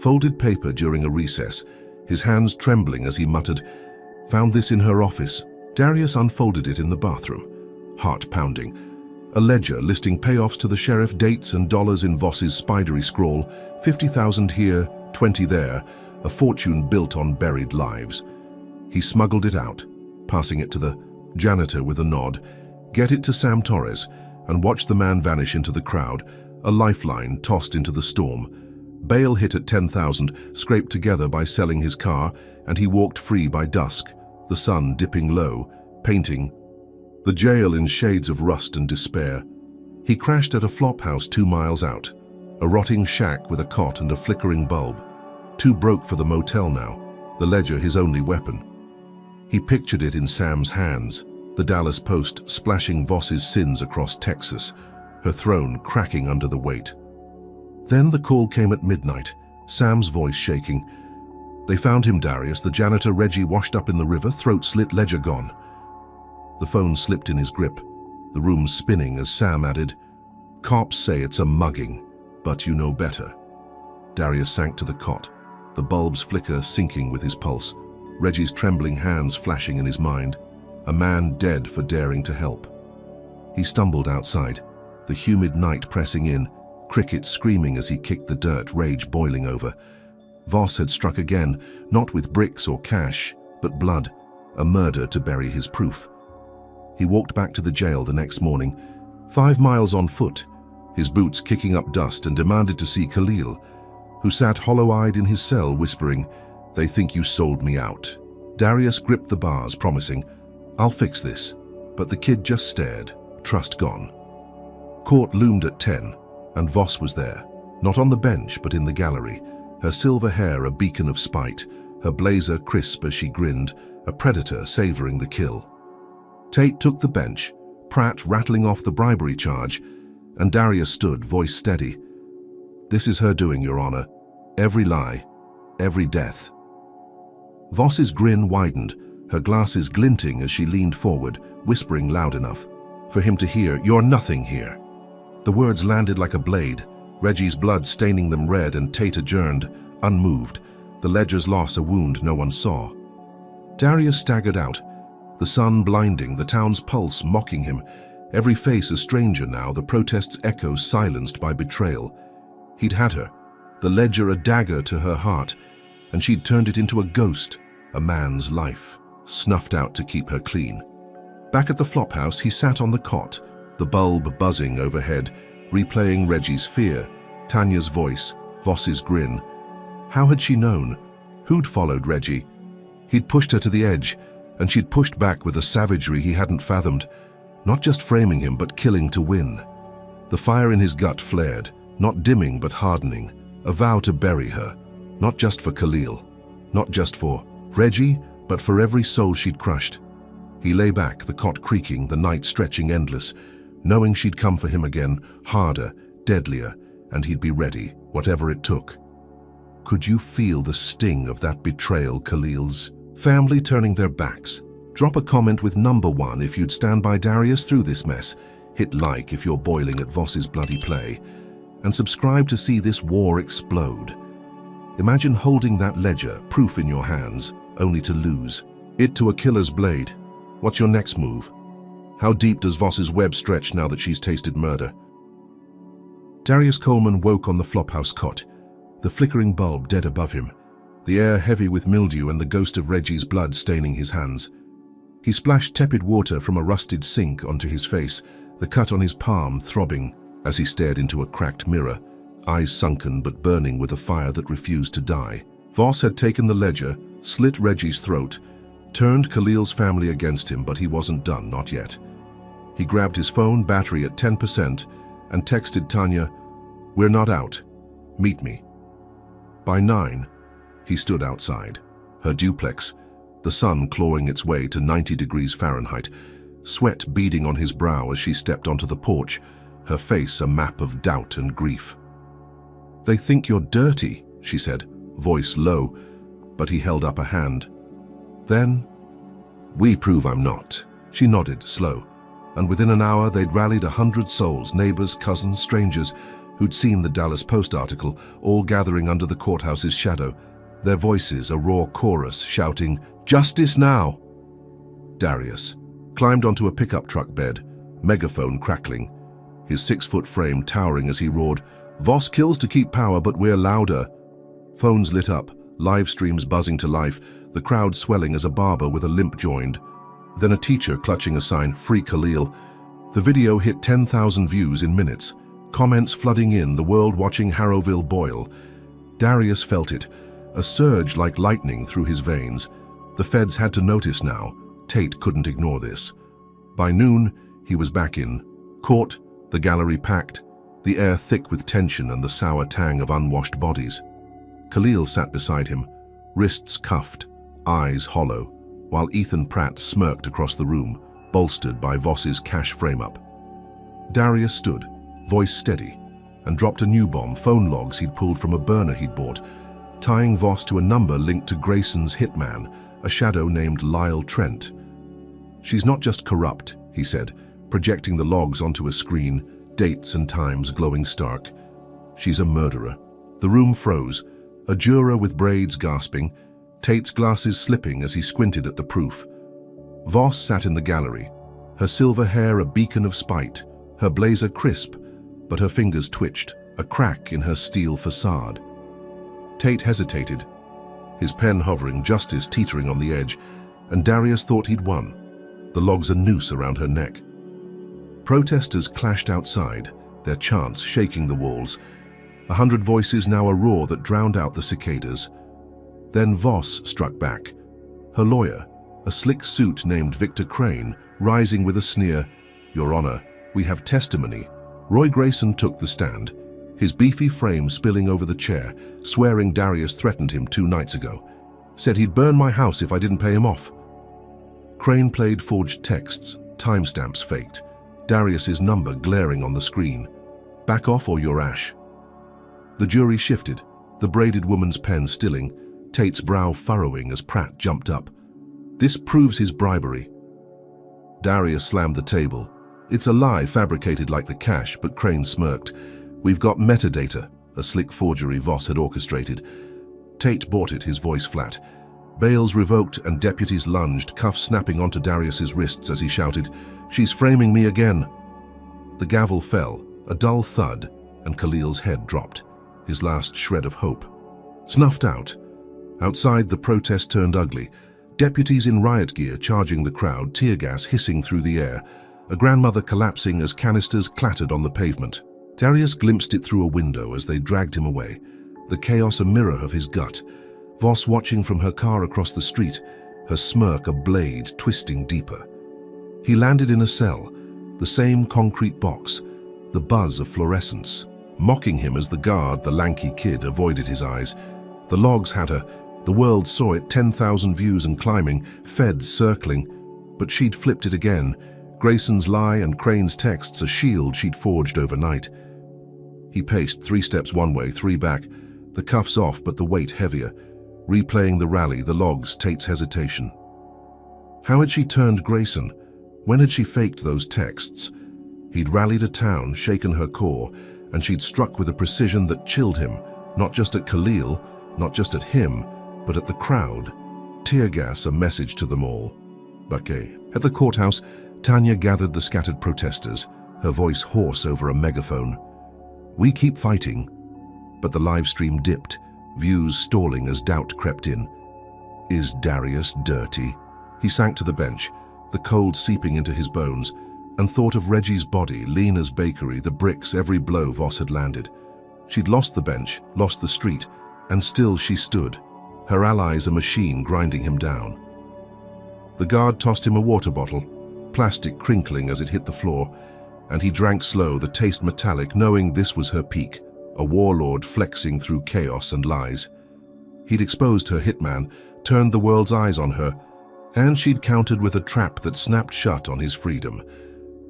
Speaker 1: folded paper during a recess, his hands trembling as he muttered, "Found this in her office." Darius unfolded it in the bathroom, heart pounding. A ledger listing payoffs to the sheriff, dates and dollars in Voss's spidery scrawl, 50,000 here, 20 there, a fortune built on buried lives. He smuggled it out, passing it to the janitor with a nod, "Get it to Sam Torres," and watched the man vanish into the crowd, a lifeline tossed into the storm. Bail hit at 10,000, scraped together by selling his car, and he walked free by dusk, the sun dipping low, painting the jail in shades of rust and despair. He crashed at a flop house 2 miles out, a rotting shack with a cot and a flickering bulb. Too broke for the motel now, the ledger his only weapon. He pictured it in Sam's hands, the Dallas Post splashing Voss's sins across Texas, her throne cracking under the weight. Then the call came at midnight, Sam's voice shaking. "They found him, Darius, the janitor Reggie washed up in the river, throat slit, ledger gone." The phone slipped in his grip, the room spinning as Sam added, "Cops say it's a mugging, but you know better." Darius sank to the cot, the bulb's flicker sinking with his pulse, Reggie's trembling hands flashing in his mind, a man dead for daring to help. He stumbled outside, the humid night pressing in, crickets screaming as he kicked the dirt, rage boiling over. Voss had struck again, not with bricks or cash, but blood, a murder to bury his proof. He walked back to the jail the next morning, 5 miles on foot, his boots kicking up dust, and demanded to see Khalil, who sat hollow-eyed in his cell whispering, "They think you sold me out." Darius gripped the bars, promising, "I'll fix this," but the kid just stared, trust gone. Court loomed at 10, and Voss was there, not on the bench but in the gallery, her silver hair a beacon of spite, her blazer crisp as she grinned, a predator savoring the kill. Tate took the bench, Pratt rattling off the bribery charge, and Darius stood, voice steady. "This is her doing, Your Honor. Every lie, every death." Voss's grin widened, her glasses glinting as she leaned forward, whispering loud enough for him to hear, "You're nothing here." The words landed like a blade, Reggie's blood staining them red, and Tate adjourned, unmoved, the ledger's loss a wound no one saw. Darius staggered out, the sun blinding, the town's pulse mocking him, every face a stranger now, the protest's echo silenced by betrayal. He'd had her, the ledger a dagger to her heart, and she'd turned it into a ghost, a man's life, snuffed out to keep her clean. Back at the flophouse, he sat on the cot, the bulb buzzing overhead, replaying Reggie's fear, Tanya's voice, Voss's grin. How had she known? Who'd followed Reggie? He'd pushed her to the edge, and she'd pushed back with a savagery he hadn't fathomed, not just framing him, but killing to win. The fire in his gut flared, not dimming but hardening, a vow to bury her, not just for Khalil, not just for Reggie, but for every soul she'd crushed. He lay back, the cot creaking, the night stretching endless, knowing she'd come for him again, harder, deadlier, and he'd be ready, whatever it took. Could you feel the sting of that betrayal, Khalil's? Family turning their backs. Drop a comment with number 1 if you'd stand by Darius through this mess. Hit like if you're boiling at Voss's bloody play. And subscribe to see this war explode. Imagine holding that ledger, proof in your hands, only to lose it to a killer's blade. What's your next move? How deep does Voss's web stretch now that she's tasted murder? Darius Coleman woke on the flophouse cot, the flickering bulb dead above him, the air heavy with mildew and the ghost of Reggie's blood staining his hands. He splashed tepid water from a rusted sink onto his face, the cut on his palm throbbing as he stared into a cracked mirror, eyes sunken but burning with a fire that refused to die. Voss had taken the ledger, slit Reggie's throat, turned Khalil's family against him, but he wasn't done, not yet. He grabbed his phone, battery at 10%, and texted Tanya, "We're not out. Meet me." By 9, he stood outside, her duplex, the sun clawing its way to 90 degrees Fahrenheit, sweat beading on his brow as she stepped onto the porch, her face a map of doubt and grief. "They think you're dirty," she said, voice low, but he held up a hand. "Then, we prove I'm not." She nodded, slow, and within an hour they'd rallied 100 souls, neighbors, cousins, strangers, who'd seen the Dallas Post article, all gathering under the courthouse's shadow, their voices a raw chorus shouting, "Justice now!" Darius climbed onto a pickup truck bed, megaphone crackling, his 6-foot frame towering as he roared, "Voss kills to keep power, but we're louder." Phones lit up, live streams buzzing to life, the crowd swelling as a barber with a limp joined. Then a teacher clutching a sign, "Free Khalil." The video hit 10,000 views in minutes, comments flooding in, the world watching Harrowville boil. Darius felt it, a surge like lightning through his veins. The feds had to notice now. Tate couldn't ignore this. By noon, he was back in court, the gallery packed, the air thick with tension and the sour tang of unwashed bodies. Khalil sat beside him, wrists cuffed, eyes hollow, while Ethan Pratt smirked across the room, bolstered by Voss's cash frame-up. Darius stood, voice steady, and dropped a new bomb, phone logs he'd pulled from a burner he'd bought, tying Voss to a number linked to Grayson's hitman, a shadow named Lyle Trent. "She's not just corrupt," he said, projecting the logs onto a screen, dates and times glowing stark. "She's a murderer." The room froze, a juror with braids gasping, Tate's glasses slipping as he squinted at the proof. Voss sat in the gallery, her silver hair a beacon of spite, her blazer crisp, but her fingers twitched, a crack in her steel facade. Tate hesitated, his pen hovering, justice teetering on the edge, and Darius thought he'd won, the logs a noose around her neck. Protesters clashed outside, their chants shaking the walls, 100 voices now a roar that drowned out the cicadas. Then Voss struck back, her lawyer, a slick suit named Victor Crane, rising with a sneer, "Your Honor, we have testimony." Roy Grayson took the stand, his beefy frame spilling over the chair, swearing Darius threatened him 2 nights ago. Said he'd burn my house if I didn't pay him off. Crane played forged texts, timestamps faked, Darius's number glaring on the screen. "Back off or you're ash." The jury shifted, the braided woman's pen stilling, Tate's brow furrowing as Pratt jumped up. "This proves his bribery." Darius slammed the table. "It's a lie fabricated like the cash," but Crane smirked. "We've got metadata," a slick forgery Voss had orchestrated. Tate bought it, his voice flat. Bails revoked and deputies lunged, cuffs snapping onto Darius's wrists as he shouted, "She's framing me again." The gavel fell, a dull thud, and Khalil's head dropped, his last shred of hope snuffed out. Outside, the protest turned ugly. Deputies in riot gear charging the crowd, tear gas hissing through the air, a grandmother collapsing as canisters clattered on the pavement. Darius glimpsed it through a window as they dragged him away, the chaos a mirror of his gut. Voss watching from her car across the street, her smirk a blade twisting deeper. He landed in a cell, the same concrete box, the buzz of fluorescence, mocking him as the guard, the lanky kid, avoided his eyes. The logs had her. The world saw it, 10,000 views and climbing, feds circling. But she'd flipped it again, Grayson's lie and Crane's texts a shield she'd forged overnight. He paced 3 steps one way, 3 back, the cuffs off but the weight heavier, replaying the rally, the logs, Tate's hesitation. How had she turned Grayson? When had she faked those texts? He'd rallied a town, shaken her core, and she'd struck with a precision that chilled him, not just at Khalil, not just at him, but at the crowd. Tear gas, a message to them all. Buckey. At the courthouse, Tanya gathered the scattered protesters, her voice hoarse over a megaphone. We keep fighting. But the live stream dipped, views stalling as doubt crept in. Is Darius dirty? He sank to the bench, the cold seeping into his bones, and thought of Reggie's body, Lena's bakery, the bricks, every blow Voss had landed. She'd lost the bench, lost the street, and still she stood, her allies a machine grinding him down. The guard tossed him a water bottle, plastic crinkling as it hit the floor, and he drank slow, the taste metallic, knowing this was her peak, a warlord flexing through chaos and lies. He'd exposed her hitman, turned the world's eyes on her, and she'd countered with a trap that snapped shut on his freedom.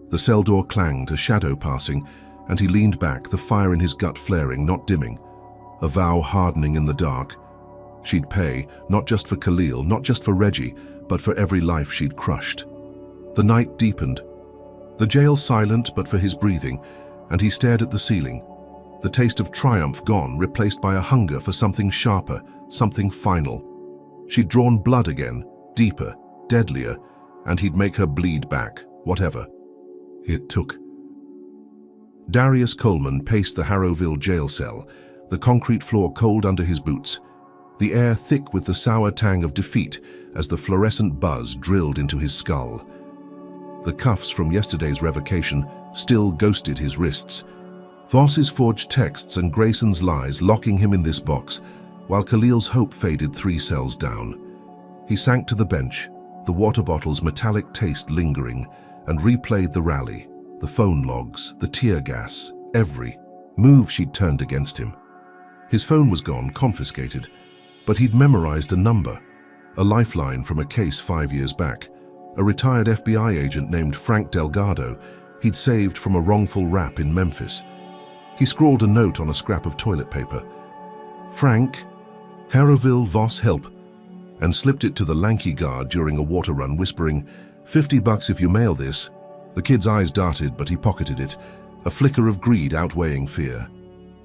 Speaker 1: The cell door clanged, a shadow passing, and he leaned back, the fire in his gut flaring, not dimming, a vow hardening in the dark. She'd pay, not just for Khalil, not just for Reggie, but for every life she'd crushed. The night deepened. The jail silent but for his breathing, and he stared at the ceiling. The taste of triumph gone, replaced by a hunger for something sharper, something final. She'd drawn blood again, deeper, deadlier, and he'd make her bleed back, whatever it took. Darius Coleman paced the Harrowville jail cell, the concrete floor cold under his boots, the air thick with the sour tang of defeat as the fluorescent buzz drilled into his skull. The cuffs from yesterday's revocation still ghosted his wrists. Voss's forged texts and Grayson's lies locking him in this box, while Khalil's hope faded 3 cells down. He sank to the bench, the water bottle's metallic taste lingering, and replayed the rally, the phone logs, the tear gas, every move she'd turned against him. His phone was gone, confiscated, but he'd memorized a number, a lifeline from a case 5 years back, a retired FBI agent named Frank Delgado he'd saved from a wrongful rap in Memphis. He scrawled a note on a scrap of toilet paper. Frank, Harrowville Voss help, and slipped it to the lanky guard during a water run, whispering, $50 if you mail this. The kid's eyes darted, but he pocketed it, a flicker of greed outweighing fear.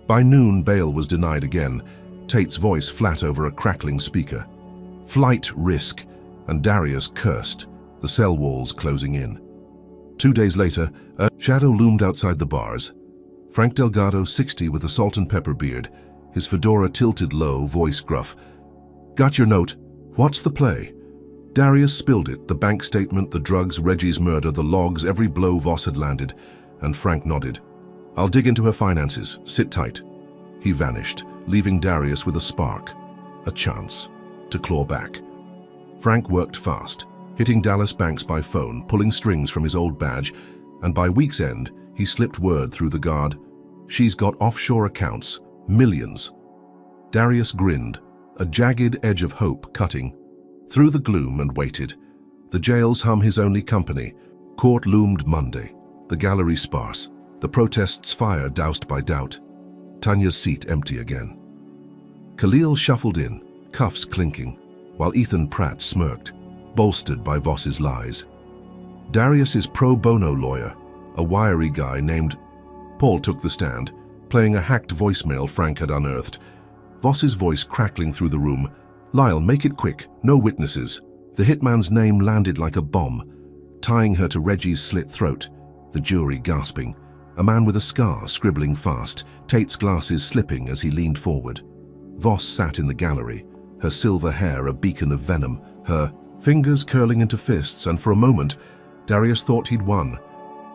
Speaker 1: By noon, bail was denied again, Tate's voice flat over a crackling speaker. Flight risk, and Darius cursed, the cell walls closing in. 2 days later, a shadow loomed outside the bars. Frank Delgado, 60, with a salt and pepper beard, his fedora tilted low, voice gruff. Got your note. What's the play? Darius spilled it, the bank statement, the drugs, Reggie's murder, the logs, every blow Voss had landed, and Frank nodded. I'll dig into her finances. Sit tight. He vanished, leaving Darius with a spark, a chance, to claw back. Frank worked fast, hitting Dallas banks by phone, pulling strings from his old badge, and by week's end, he slipped word through the guard. She's got offshore accounts, millions. Darius grinned, a jagged edge of hope cutting through the gloom, and waited. The jail's hum his only company. Court loomed Monday, the gallery sparse, the protests fire doused by doubt. Tanya's seat empty again. Khalil shuffled in, cuffs clinking, while Ethan Pratt smirked, bolstered by Voss's lies. Darius's pro bono lawyer, a wiry guy named Paul, took the stand, playing a hacked voicemail Frank had unearthed. Voss's voice crackling through the room. Lyle, make it quick, no witnesses. The hitman's name landed like a bomb, tying her to Reggie's slit throat, the jury gasping. A man with a scar scribbling fast, Tate's glasses slipping as he leaned forward. Voss sat in the gallery, her silver hair a beacon of venom, her fingers curling into fists, and for a moment, Darius thought he'd won.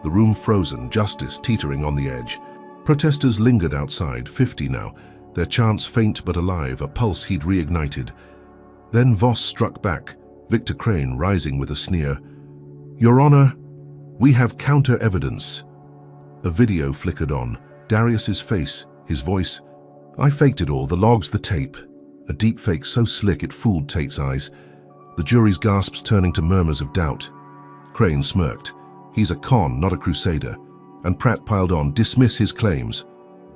Speaker 1: The room frozen, justice teetering on the edge. Protesters lingered outside, 50 now, their chance faint but alive, a pulse he'd reignited. Then Voss struck back, Victor Crane rising with a sneer. "Your Honor, we have counter-evidence." A video flickered on, Darius's face, his voice. "I faked it all, the logs, the tape." A deepfake so slick it fooled Tate's eyes, the jury's gasps turning to murmurs of doubt. Crane smirked. "He's a con, not a crusader." And Pratt piled on, "Dismiss his claims."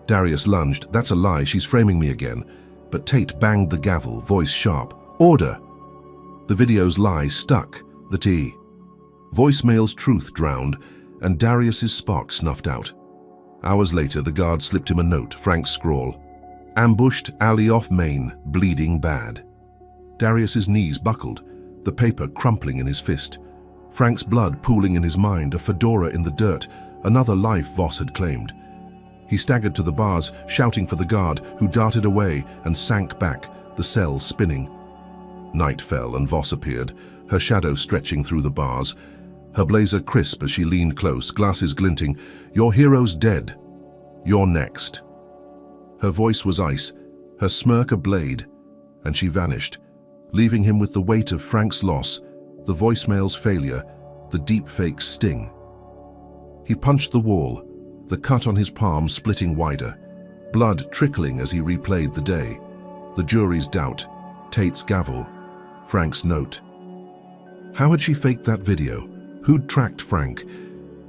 Speaker 1: Darius lunged, "That's a lie, she's framing me again." But Tate banged the gavel, voice sharp. "Order!" The video's lie stuck, the T. Voicemail's truth drowned, and Darius's spark snuffed out. Hours later, the guard slipped him a note, Frank's scrawl. "Ambushed, alley off Main, bleeding bad." Darius's knees buckled, the paper crumpling in his fist. Frank's blood pooling in his mind, a fedora in the dirt, another life Voss had claimed. He staggered to the bars, shouting for the guard, who darted away and sank back, the cell spinning. Night fell and Voss appeared, her shadow stretching through the bars, her blazer crisp as she leaned close, glasses glinting. "Your hero's dead. You're next." Her voice was ice, her smirk a blade, and she vanished, leaving him with the weight of Frank's loss, the voicemail's failure, the deepfake's sting. He punched the wall, the cut on his palm splitting wider, blood trickling as he replayed the day, the jury's doubt, Tate's gavel, Frank's note. How had she faked that video? Who'd tracked Frank?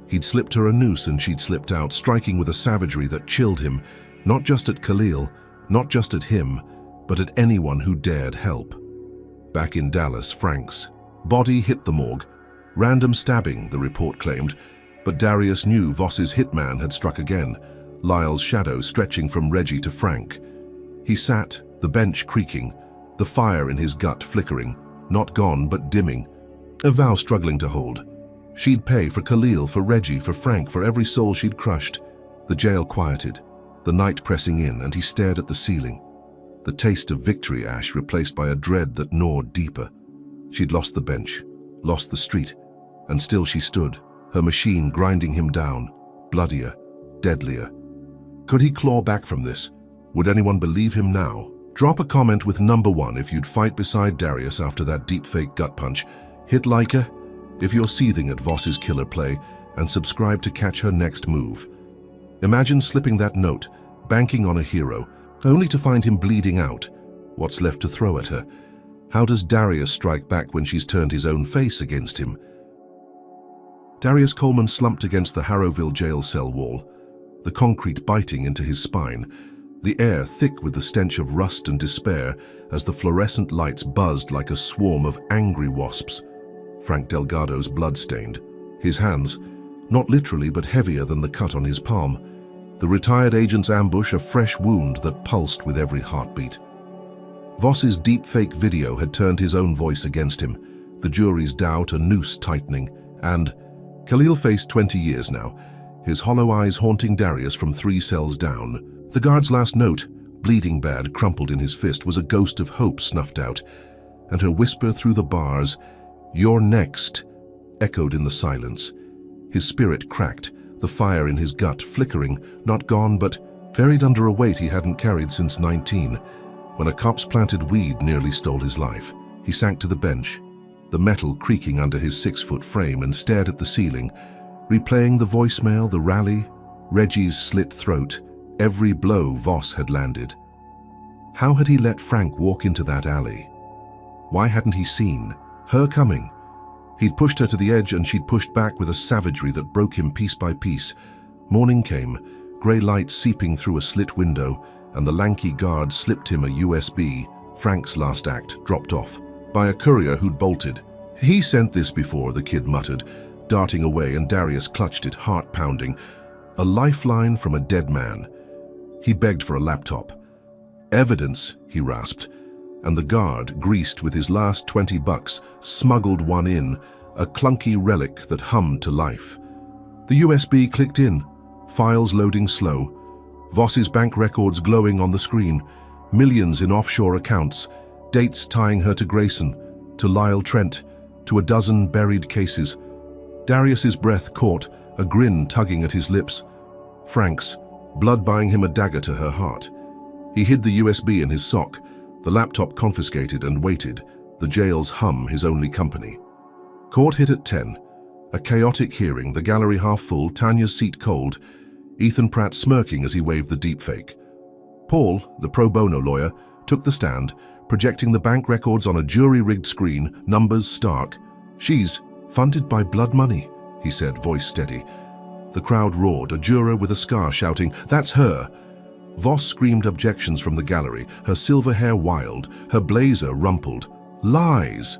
Speaker 1: He'd slipped her a noose and she'd slipped out, striking with a savagery that chilled him, not just at Khalil, not just at him, but at anyone who dared help. Back in Dallas, Frank's body hit the morgue. Random stabbing, the report claimed, but Darius knew Voss's hitman had struck again, Lyle's shadow stretching from Reggie to Frank. He sat, the bench creaking, the fire in his gut flickering, not gone but dimming, a vow struggling to hold. She'd pay for Khalil, for Reggie, for Frank, for every soul she'd crushed. The jail quieted, the night pressing in, and he stared at the ceiling. The taste of victory ash replaced by a dread that gnawed deeper. She'd lost the bench, lost the street, and still she stood, her machine grinding him down, bloodier, deadlier. Could he claw back from this? Would anyone believe him now? Drop a comment with #1 if you'd fight beside Darius after that deepfake gut punch. Hit like if you're seething at Voss's killer play, and subscribe to catch her next move. Imagine slipping that note, banking on a hero, only to find him bleeding out. What's left to throw at her? How does Darius strike back when she's turned his own face against him? Darius Coleman slumped against the Harrowville jail cell wall, the concrete biting into his spine, the air thick with the stench of rust and despair as the fluorescent lights buzzed like a swarm of angry wasps. Frank Delgado's blood-stained, his hands, not literally but heavier than the cut on his palm, the retired agent's ambush a fresh wound that pulsed with every heartbeat. Voss's deep-fake video had turned his own voice against him, the jury's doubt a noose tightening, and Khalil faced 20 years now, his hollow eyes haunting Darius from 3 cells down. The guard's last note, bleeding bad, crumpled in his fist, was a ghost of hope snuffed out, and her whisper through the bars, "You're next," echoed in the silence. His spirit cracked, the fire in his gut flickering, not gone but buried under a weight he hadn't carried since 19, when a cop's planted weed nearly stole his life. He sank to the bench, the metal creaking under his 6-foot frame, and stared at the ceiling, replaying the voicemail, the rally, Reggie's slit throat, every blow Voss had landed. How had he let Frank walk into that alley? Why hadn't he seen her coming? He'd pushed her to the edge and she'd pushed back with a savagery that broke him piece by piece. Morning came, grey light seeping through a slit window, and the lanky guard slipped him a USB, Frank's last act, dropped off, by a courier who'd bolted. "He sent this before," the kid muttered, darting away, and Darius clutched it, heart pounding. A lifeline from a dead man. He begged for a laptop. "Evidence," he rasped, and the guard, greased with his last $20, smuggled one in, a clunky relic that hummed to life. The USB clicked in, files loading slow, Voss's bank records glowing on the screen, millions in offshore accounts, dates tying her to Grayson, to Lyle Trent, to a dozen buried cases. Darius's breath caught, a grin tugging at his lips. Frank's, blood buying him a dagger to her heart. He hid the USB in his sock, the laptop confiscated, and waited, the jail's hum his only company. Court hit at 10. A chaotic hearing, the gallery half full, Tanya's seat cold, Ethan Pratt smirking as he waved the deepfake. Paul, the pro bono lawyer, took the stand, projecting the bank records on a jury-rigged screen, numbers stark. "She's funded by blood money," he said, voice steady. The crowd roared, a juror with a scar shouting, "That's her!" Voss screamed objections from the gallery, her silver hair wild, her blazer rumpled. "Lies!"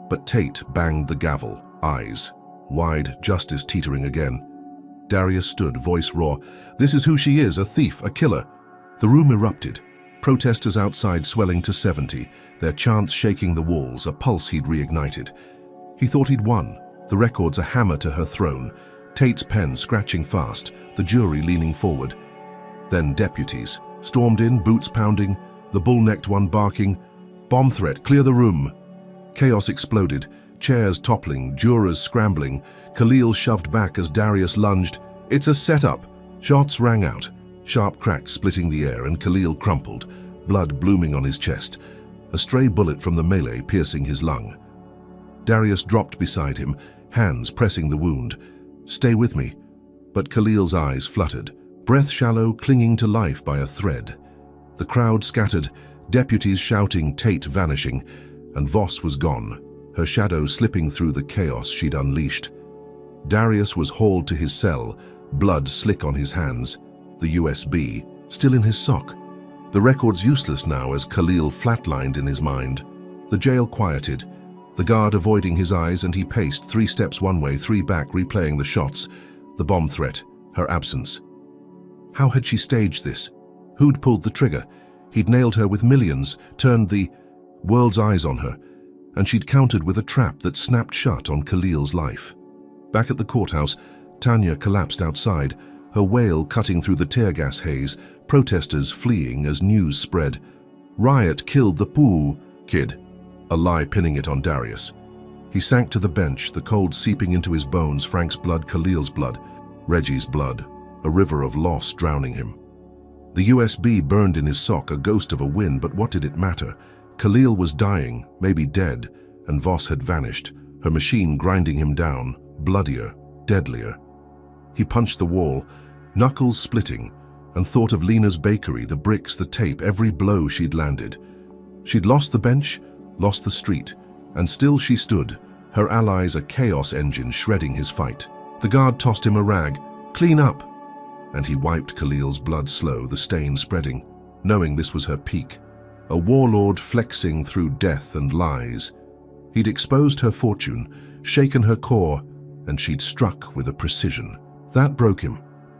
Speaker 1: But Tate banged the gavel, eyes wide, justice teetering again. Darius stood, voice raw. "This is who she is, a thief, a killer." The room erupted, protesters outside swelling to 70, their chants shaking the walls, a pulse he'd reignited. He thought he'd won, the records a hammer to her throne, Tate's pen scratching fast, the jury leaning forward. Then deputies stormed in, boots pounding, the bull-necked one barking, "Bomb threat, clear the room." Chaos exploded, chairs toppling, jurors scrambling. Khalil shoved back as Darius lunged. "It's a setup." Shots rang out, sharp cracks splitting the air, and Khalil crumpled, blood blooming on his chest, a stray bullet from the melee piercing his lung. Darius dropped beside him, hands pressing the wound. "Stay with me." But Khalil's eyes fluttered, breath shallow, clinging to life by a thread. The crowd scattered, deputies shouting, Tate vanishing, and Voss was gone, her shadow slipping through the chaos she'd unleashed. Darius was hauled to his cell, blood slick on his hands, the USB still in his sock. The record's useless now as Khalil flatlined in his mind. The jail quieted, the guard avoiding his eyes, and he paced 3 steps one way, 3 back, replaying the shots, the bomb threat, her absence. How had she staged this? Who'd pulled the trigger? He'd nailed her with millions, turned the world's eyes on her, and she'd countered with a trap that snapped shut on Khalil's life. Back at the courthouse, Tanya collapsed outside, her wail cutting through the tear gas haze, protesters fleeing as news spread. "Riot killed the Pooh kid," a lie pinning it on Darius. He sank to the bench, the cold seeping into his bones, Frank's blood, Khalil's blood, Reggie's blood, a river of loss drowning him. The USB burned in his sock, a ghost of a win, but what did it matter? Khalil was dying, maybe dead, and Voss had vanished, her machine grinding him down, bloodier, deadlier. He punched the wall, knuckles splitting, and thought of Lena's bakery, the bricks, the tape, every blow she'd landed. She'd lost the bench, lost the street, and still she stood, her allies a chaos engine shredding his fight. The guard tossed him a rag. "Clean up!" And he wiped Khalil's blood slow, the stain spreading, knowing this was her peak. A warlord flexing through death and lies. He'd exposed her fortune, shaken her core, and she'd struck with a precision. That broke him,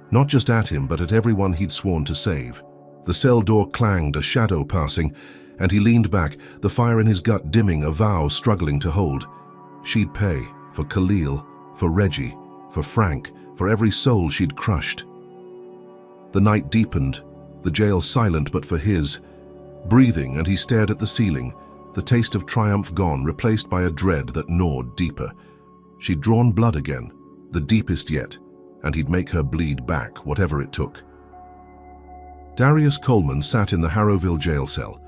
Speaker 1: not just at him, but at everyone he'd sworn to save. The cell door clanged, a shadow passing, and he leaned back, the fire in his gut dimming, a vow struggling to hold. She'd pay, for Khalil, for Reggie, for Frank, for every soul she'd crushed. The night deepened, the jail silent but for his. Breathing, and he stared at the ceiling, the taste of triumph gone, replaced by a dread that gnawed deeper. She'd drawn blood again, the deepest yet, and he'd make her bleed back, whatever it took. Darius Coleman sat in the Harrowville jail cell,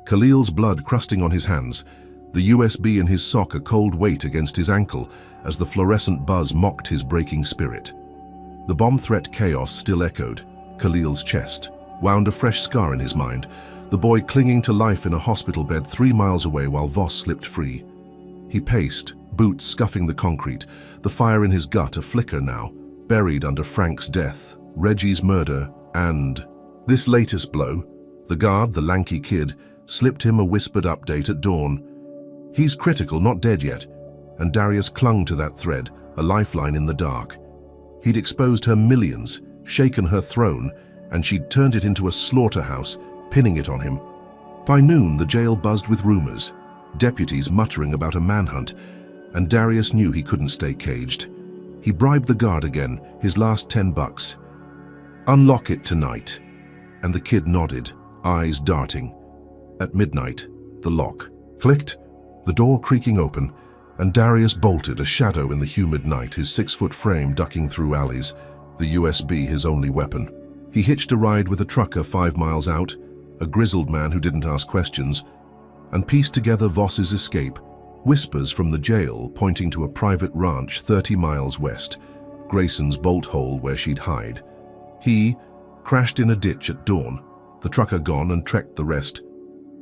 Speaker 1: Khalil's blood crusting on his hands, the USB in his sock a cold weight against his ankle as the fluorescent buzz mocked his breaking spirit. The bomb threat chaos still echoed, Khalil's chest, wound a fresh scar in his mind, the boy clinging to life in a hospital bed 3 miles away while Voss slipped free. He paced, boots scuffing the concrete, the fire in his gut a flicker now, buried under Frank's death, Reggie's murder, and this latest blow. The guard, the lanky kid, slipped him a whispered update at dawn. He's critical, not dead yet, and Darius clung to that thread, a lifeline in the dark. He'd exposed her millions, shaken her throne, and she'd turned it into a slaughterhouse, pinning it on him. By noon, the jail buzzed with rumors, deputies muttering about a manhunt, and Darius knew he couldn't stay caged. He bribed the guard again, his last $10. "Unlock it tonight." And the kid nodded, eyes darting. At midnight, the lock clicked, the door creaking open, and Darius bolted, a shadow in the humid night, his 6-foot frame ducking through alleys, the USB his only weapon. He hitched a ride with a trucker 5 miles out, a grizzled man who didn't ask questions, and pieced together Voss's escape. Whispers from the jail pointing to a private ranch 30 miles west, Grayson's bolt hole where she'd hide. He crashed in a ditch at dawn, the trucker gone and trekked the rest.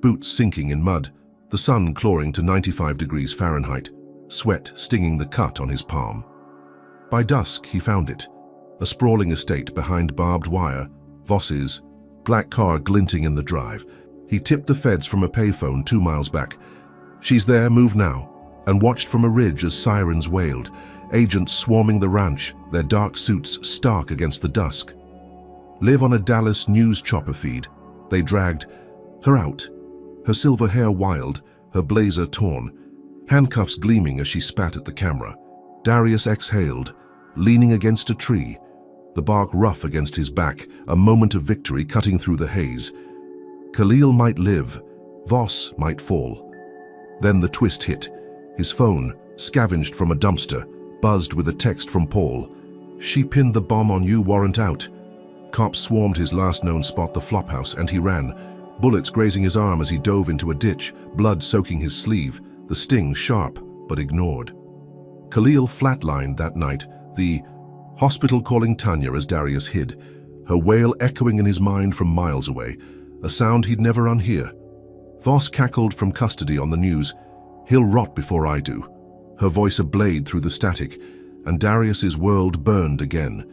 Speaker 1: Boots sinking in mud, the sun clawing to 95 degrees Fahrenheit, sweat stinging the cut on his palm. By dusk, he found it, a sprawling estate behind barbed wire, Voss's black car glinting in the drive. He tipped the feds from a payphone 2 miles back. "She's there, move now," and watched from a ridge as sirens wailed, agents swarming the ranch, their dark suits stark against the dusk. Live on a Dallas news chopper feed. They dragged her out, her silver hair wild, her blazer torn, handcuffs gleaming as she spat at the camera. Darius exhaled, leaning against a tree, the bark rough against his back, a moment of victory cutting through the haze. Khalil might live, Voss might fall. Then the twist hit. His phone, scavenged from a dumpster, buzzed with a text from Paul. "She pinned the bomb on you, warrant out." Cops swarmed his last known spot, the flophouse, and he ran, bullets grazing his arm as he dove into a ditch, blood soaking his sleeve, the sting sharp but ignored. Khalil flatlined that night, the hospital calling Tanya as Darius hid, her wail echoing in his mind from miles away, a sound he'd never unhear. Voss cackled from custody on the news, "He'll rot before I do," her voice a blade through the static, and Darius's world burned again.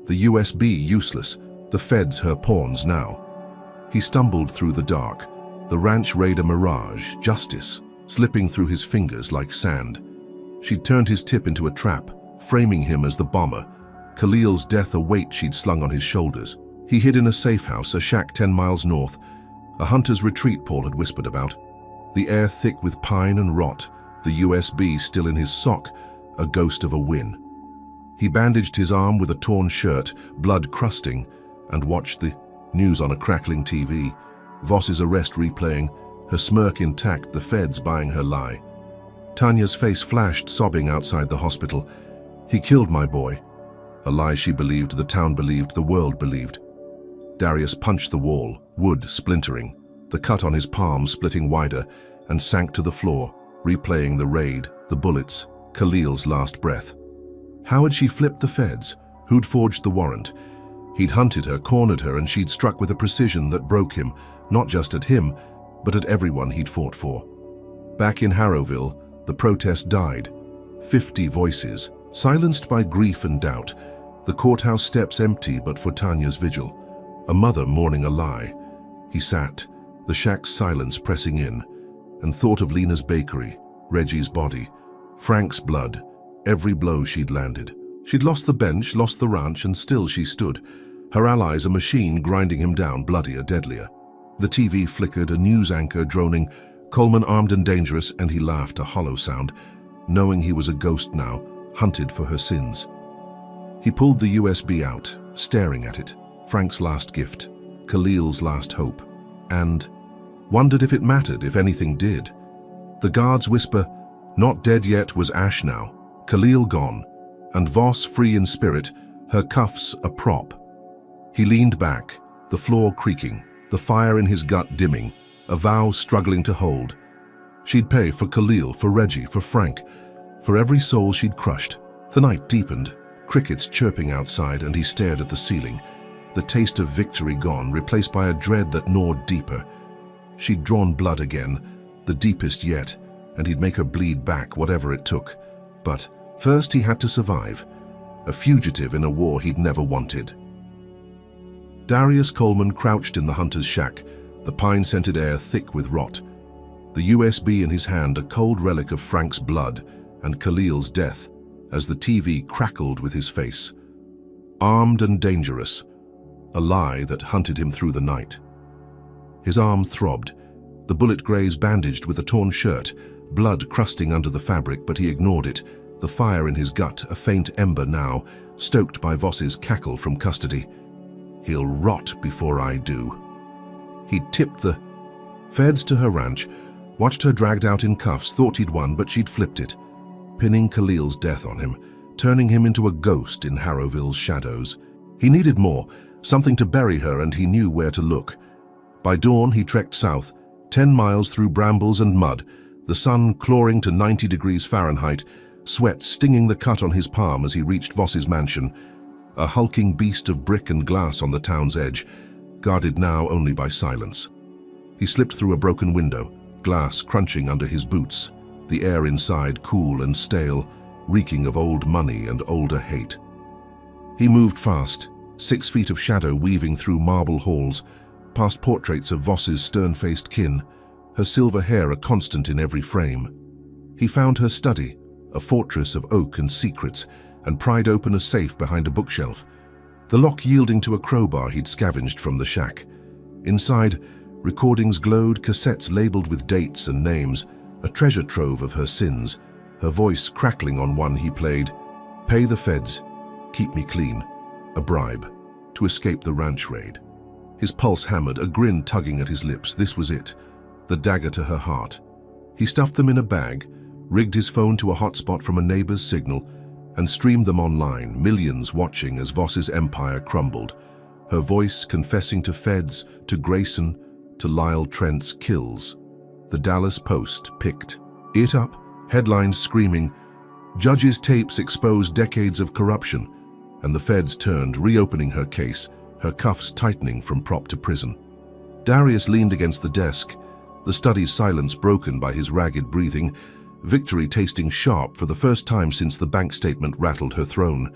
Speaker 1: The USB useless, the feds her pawns now. He stumbled through the dark, the ranch raid a mirage, justice, slipping through his fingers like sand. She'd turned his tip into a trap, framing him as the bomber, Khalil's death a weight she'd slung on his shoulders. He hid in a safe house, a shack 10 miles north, a hunter's retreat Paul had whispered about. The air thick with pine and rot, the USB still in his sock, a ghost of a win. He bandaged his arm with a torn shirt, blood crusting, and watched the news on a crackling TV. Voss's arrest replaying, her smirk intact, the feds buying her lie. Tanya's face flashed, sobbing outside the hospital. "He killed my boy." A lie she believed, the town believed, the world believed. Darius punched the wall, wood splintering, the cut on his palm splitting wider, and sank to the floor, replaying the raid, the bullets, Khalil's last breath. How had she flipped the feds? Who'd forged the warrant? He'd hunted her, cornered her, and she'd struck with a precision that broke him, not just at him, but at everyone he'd fought for. Back in Harrowville, the protest died. 50 voices, silenced by grief and doubt. The courthouse steps empty but for Tanya's vigil. A mother mourning a lie. He sat, the shack's silence pressing in, and thought of Lena's bakery, Reggie's body, Frank's blood, every blow she'd landed. She'd lost the bench, lost the ranch, and still she stood. Her allies a machine grinding him down, bloodier, deadlier. The TV flickered, a news anchor droning, Coleman armed and dangerous, and he laughed, a hollow sound, knowing he was a ghost now, hunted for her sins. He pulled the USB out, staring at it, Frank's last gift, Khalil's last hope, and wondered if it mattered, if anything did. The guards whisper, "Not dead yet," was ash now, Khalil gone, and Voss free in spirit, her cuffs a prop. He leaned back, the floor creaking, the fire in his gut dimming, a vow struggling to hold. She'd pay for Khalil, for Reggie, for Frank, for every soul she'd crushed. The night deepened, crickets chirping outside, and he stared at the ceiling, the taste of victory gone, replaced by a dread that gnawed deeper. She'd drawn blood again, the deepest yet, and he'd make her bleed back, whatever it took. But first he had to survive, a fugitive in a war he'd never wanted. Darius Coleman crouched in the hunter's shack, the pine-scented air thick with rot. The USB in his hand, a cold relic of Frank's blood and Khalil's death, as the TV crackled with his face. Armed and dangerous, a lie that hunted him through the night. His arm throbbed, the bullet graze bandaged with a torn shirt, blood crusting under the fabric, but he ignored it, the fire in his gut a faint ember now, stoked by Voss's cackle from custody. "He'll rot before I do." He tipped the feds to her ranch, watched her dragged out in cuffs, thought he'd won, but she'd flipped it, pinning Khalil's death on him, turning him into a ghost in Harrowville's shadows. He needed more, something to bury her, and he knew where to look. By dawn, he trekked south, 10 miles through brambles and mud, the sun clawing to 90 degrees Fahrenheit, sweat stinging the cut on his palm as he reached Voss's mansion, a hulking beast of brick and glass on the town's edge, guarded now only by silence. He slipped through a broken window, glass crunching under his boots, the air inside cool and stale, reeking of old money and older hate. He moved fast, 6 feet of shadow weaving through marble halls, past portraits of Voss's stern-faced kin, her silver hair a constant in every frame. He found her study, a fortress of oak and secrets, and pried open a safe behind a bookshelf, the lock yielding to a crowbar he'd scavenged from the shack. Inside, recordings glowed, cassettes labeled with dates and names, a treasure trove of her sins, her voice crackling on one he played, "Pay the feds, keep me clean," a bribe, to escape the ranch raid. His pulse hammered, a grin tugging at his lips. This was it, the dagger to her heart. He stuffed them in a bag, rigged his phone to a hotspot from a neighbor's signal, and streamed them online, millions watching as Voss's empire crumbled, her voice confessing to feds, to Grayson, to Lyle Trent's kills. The Dallas Post picked it up, headlines screaming, "Judges' tapes expose decades of corruption," and the feds turned, reopening her case, her cuffs tightening from prop to prison. Darius leaned against the desk, the study's silence broken by his ragged breathing, victory tasting sharp for the first time since the bank statement rattled her throne.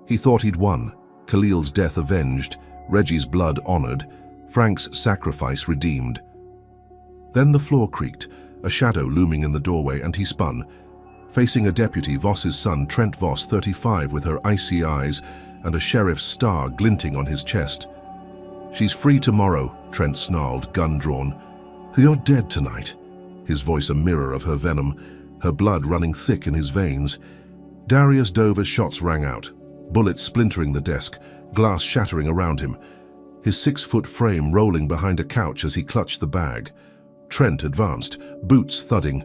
Speaker 1: He thought he'd won, Khalil's death avenged, Reggie's blood honored, Frank's sacrifice redeemed. Then the floor creaked, a shadow looming in the doorway, and he spun, facing a deputy, Voss's son, Trent Voss, 35, with her icy eyes and a sheriff's star glinting on his chest. "She's free tomorrow," Trent snarled, gun drawn. "You're dead tonight," his voice a mirror of her venom, her blood running thick in his veins. Darius dove as shots rang out, bullets splintering the desk, glass shattering around him, his 6-foot frame rolling behind a couch as he clutched the bag. Trent advanced, boots thudding.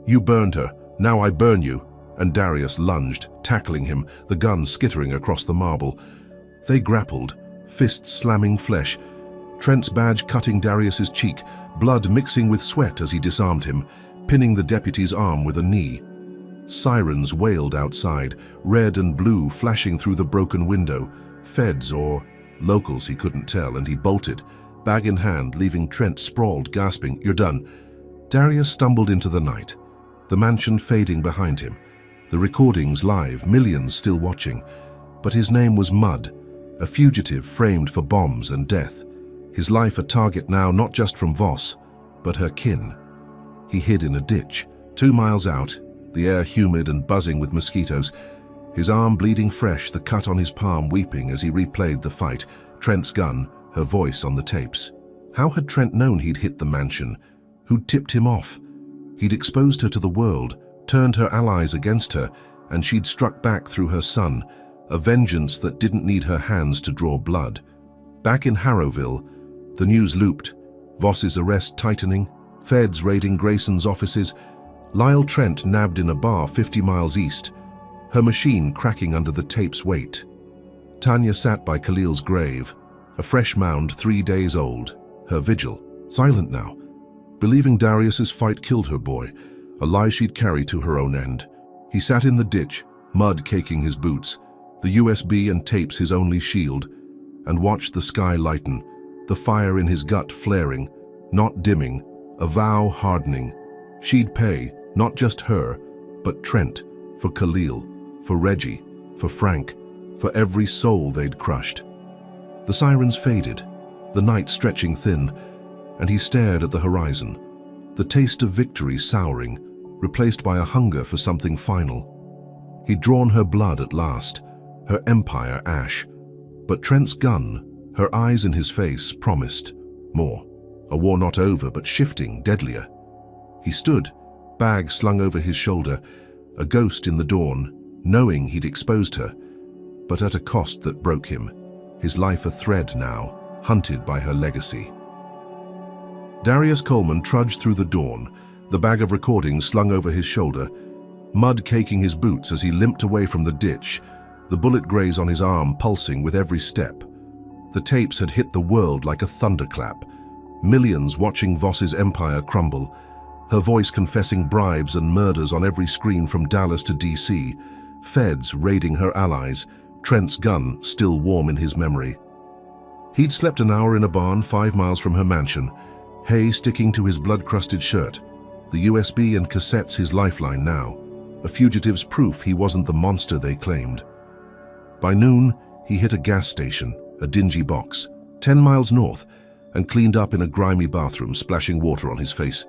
Speaker 1: "You burned her, now I burn you," and Darius lunged, tackling him, the gun skittering across the marble. They grappled, fists slamming flesh, Trent's badge cutting Darius's cheek, blood mixing with sweat as he disarmed him, pinning the deputy's arm with a knee. Sirens wailed outside, red and blue flashing through the broken window. Feds or locals, he couldn't tell, and he bolted, bag in hand, leaving Trent sprawled, gasping, "You're done." Darius stumbled into the night, the mansion fading behind him, the recordings live, millions still watching. But his name was Mud, a fugitive framed for bombs and death. His life a target now, not just from Voss, but her kin. He hid in a ditch, 2 miles out, the air humid and buzzing with mosquitoes, his arm bleeding fresh, the cut on his palm weeping as he replayed the fight, Trent's gun, her voice on the tapes. How had Trent known he'd hit the mansion? Who'd tipped him off? He'd exposed her to the world, turned her allies against her, and she'd struck back through her son, a vengeance that didn't need her hands to draw blood. Back in Harrowville, the news looped, Voss's arrest tightening, feds raiding Grayson's offices, Lyle Trent nabbed in a bar 50 miles east, her machine cracking under the tape's weight. Tanya sat by Khalil's grave, a fresh mound 3 days old, her vigil, silent now, believing Darius's fight killed her boy, a lie she'd carry to her own end. He sat in the ditch, mud caking his boots, the USB and tapes his only shield, and watched the sky lighten, the fire in his gut flaring, not dimming, a vow hardening. She'd pay, not just her, but Trent, for Khalil, for Reggie, for Frank, for every soul they'd crushed. The sirens faded, the night stretching thin, and he stared at the horizon, the taste of victory souring, replaced by a hunger for something final. He'd drawn her blood at last, her empire ash, but Trent's gun, her eyes in his face, promised more. A war not over, but shifting, deadlier. He stood, bag slung over his shoulder, a ghost in the dawn, knowing he'd exposed her, but at a cost that broke him, his life a thread now, hunted by her legacy. Darius Coleman trudged through the dawn, the bag of recordings slung over his shoulder, mud caking his boots as he limped away from the ditch, the bullet graze on his arm pulsing with every step. The tapes had hit the world like a thunderclap, millions watching Voss's empire crumble, her voice confessing bribes and murders on every screen from Dallas to DC, feds raiding her allies, Trent's gun still warm in his memory. He'd slept an hour in a barn 5 miles from her mansion, hay sticking to his blood-crusted shirt, the USB and cassettes his lifeline now, a fugitive's proof he wasn't the monster they claimed. By noon, he hit a gas station, a dingy box, 10 miles north, and cleaned up in a grimy bathroom, splashing water on his face.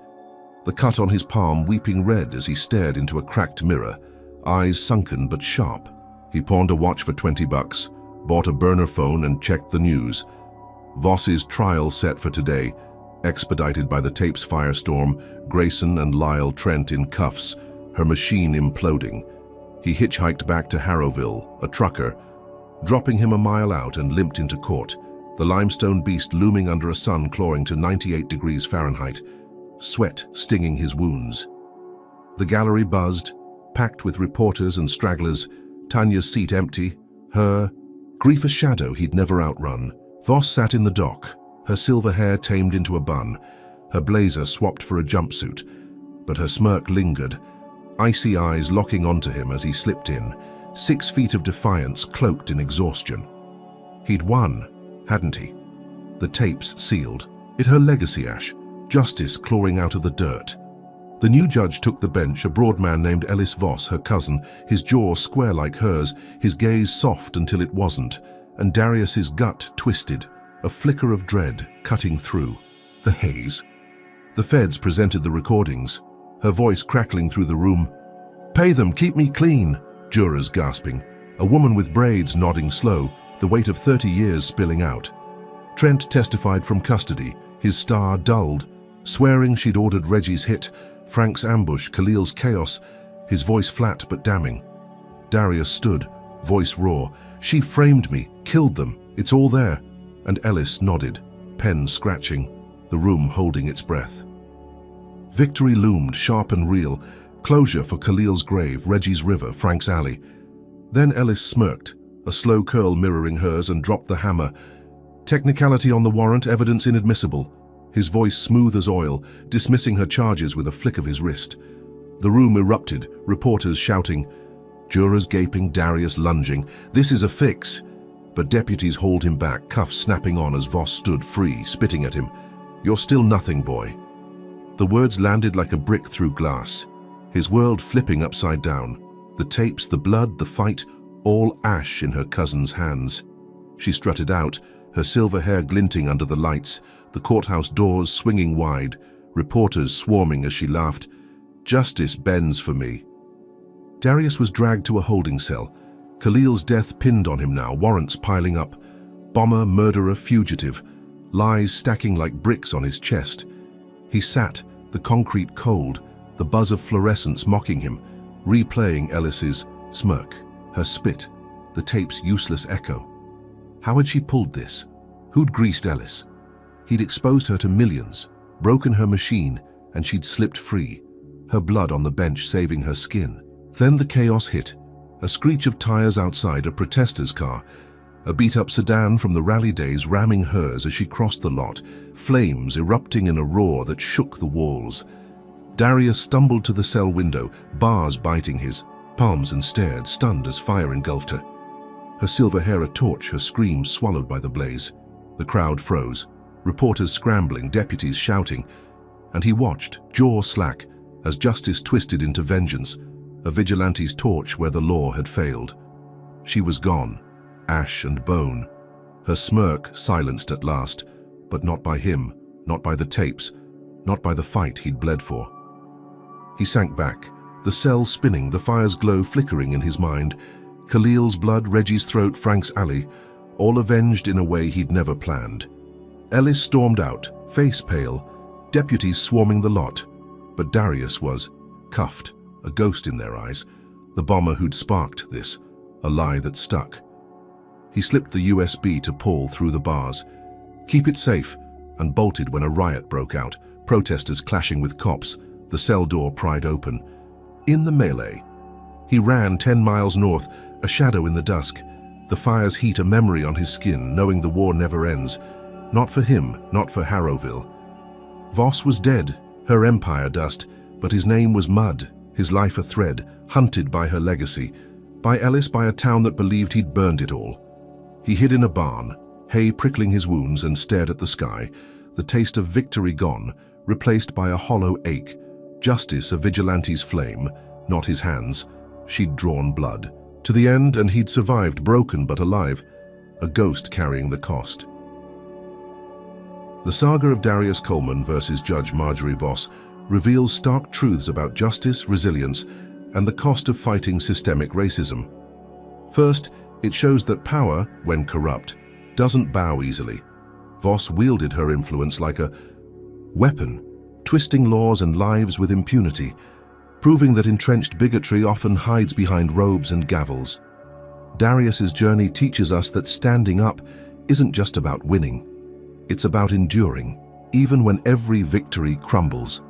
Speaker 1: The cut on his palm weeping red as he stared into a cracked mirror, eyes sunken but sharp. He pawned a watch for $20, bought a burner phone and checked the news. Voss's trial set for today, expedited by the tape's firestorm, Grayson and Lyle Trent in cuffs, her machine imploding. He hitchhiked back to Harrowville, a trucker, dropping him a mile out, and limped into court, the limestone beast looming under a sun clawing to 98 degrees Fahrenheit, sweat stinging his wounds. The gallery buzzed, packed with reporters and stragglers, Tanya's seat empty, her grief a shadow he'd never outrun. Voss sat in the dock, her silver hair tamed into a bun, her blazer swapped for a jumpsuit, but her smirk lingered, icy eyes locking onto him as he slipped in, 6 feet of defiance cloaked in exhaustion. He'd won, hadn't he? The tapes sealed. It her legacy, Ash, justice clawing out of the dirt. The new judge took the bench, a broad man named Ellis Voss, her cousin, his jaw square like hers, his gaze soft until it wasn't, and Darius's gut twisted, a flicker of dread cutting through the haze. The feds presented the recordings, her voice crackling through the room. "Pay them, keep me clean," jurors gasping, a woman with braids nodding slow, the weight of 30 years spilling out. Trent testified from custody, his star dulled, swearing she'd ordered Reggie's hit, Frank's ambush, Khalil's chaos, his voice flat but damning. Darius stood, voice raw. "She framed me, killed them, it's all there." And Ellis nodded, pen scratching, the room holding its breath. Victory loomed, sharp and real, closure for Khalil's grave, Reggie's river, Frank's alley. Then Ellis smirked, a slow curl mirroring hers, and dropped the hammer. Technicality on the warrant, evidence inadmissible. His voice smooth as oil, dismissing her charges with a flick of his wrist. The room erupted, reporters shouting, jurors gaping, Darius lunging. "This is a fix." But deputies hauled him back, cuffs snapping on as Voss stood free, spitting at him. "You're still nothing, boy." The words landed like a brick through glass, his world flipping upside down. The tapes, the blood, the fight, all ash in her cousin's hands. She strutted out, her silver hair glinting under the lights, the courthouse doors swinging wide, reporters swarming as she laughed. "Justice bends for me." Darius was dragged to a holding cell. Khalil's death pinned on him now, warrants piling up. Bomber, murderer, fugitive, lies stacking like bricks on his chest. He sat, the concrete cold, the buzz of fluorescence mocking him, replaying Ellis's smirk, her spit, the tape's useless echo. How had she pulled this? Who'd greased Ellis? He'd exposed her to millions, broken her machine, and she'd slipped free, her blood on the bench saving her skin. Then the chaos hit. A screech of tires outside a protester's car, a beat-up sedan from the rally days ramming hers as she crossed the lot, flames erupting in a roar that shook the walls. Darius stumbled to the cell window, bars biting his palms, and stared, stunned as fire engulfed her. Her silver hair a torch, her scream swallowed by the blaze. The crowd froze, reporters scrambling, deputies shouting, and he watched, jaw slack, as justice twisted into vengeance, a vigilante's torch where the law had failed. She was gone, ash and bone, her smirk silenced at last, but not by him, not by the tapes, not by the fight he'd bled for. He sank back, the cell spinning, the fire's glow flickering in his mind. Khalil's blood, Reggie's throat, Frank's alley, all avenged in a way he'd never planned. Ellis stormed out, face pale, deputies swarming the lot, but Darius was cuffed, a ghost in their eyes, the bomber who'd sparked this, a lie that stuck. He slipped the USB to Paul through the bars. "Keep it safe," and bolted when a riot broke out, protesters clashing with cops, the cell door pried open. In the melee, he ran 10 miles north, a shadow in the dusk, the fire's heat a memory on his skin, knowing the war never ends. Not for him, not for Harrowville. Voss was dead, her empire dust, but his name was mud, his life a thread, hunted by her legacy, by Ellis, by a town that believed he'd burned it all. He hid in a barn, hay prickling his wounds, and stared at the sky, the taste of victory gone, replaced by a hollow ache. Justice a vigilante's flame, not his hands. She'd drawn blood. To the end, and he'd survived, broken but alive, a ghost carrying the cost. The saga of Darius Coleman versus Judge Marjorie Voss reveals stark truths about justice, resilience, and the cost of fighting systemic racism. First, it shows that power, when corrupt, doesn't bow easily. Voss wielded her influence like a weapon, twisting laws and lives with impunity, proving that entrenched bigotry often hides behind robes and gavels. Darius's journey teaches us that standing up isn't just about winning. It's about enduring, even when every victory crumbles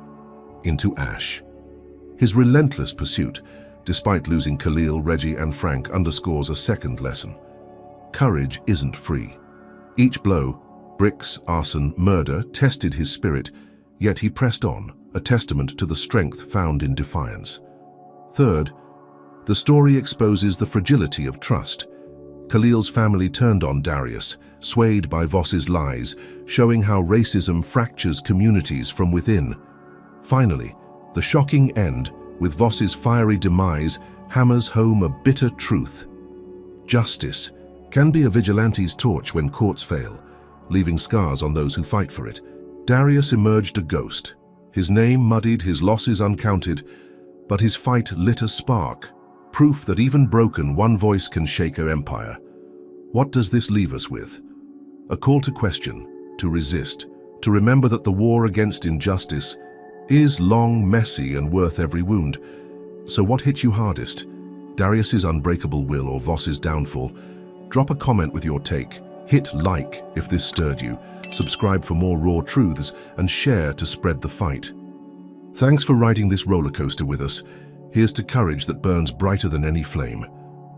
Speaker 1: into ash. His relentless pursuit, despite losing Khalil, Reggie, and Frank, underscores a second lesson. Courage isn't free. Each blow, bricks, arson, murder, tested his spirit, yet he pressed on, a testament to the strength found in defiance. Third, the story exposes the fragility of trust. Khalil's family turned on Darius, swayed by Voss's lies, showing how racism fractures communities from within. Finally, the shocking end, with Voss's fiery demise, hammers home a bitter truth. Justice can be a vigilante's torch when courts fail, leaving scars on those who fight for it. Darius emerged a ghost, his name muddied, his losses uncounted, but his fight lit a spark, proof that even broken, one voice can shake an empire. What does this leave us with? A call to question, to resist, to remember that the war against injustice is long, messy, and worth every wound. So what hit you hardest? Darius's unbreakable will or Voss's downfall? Drop a comment with your take. Hit like if this stirred you. Subscribe for more raw truths, and share to spread the fight. Thanks for riding this roller coaster with us. Here's to courage that burns brighter than any flame.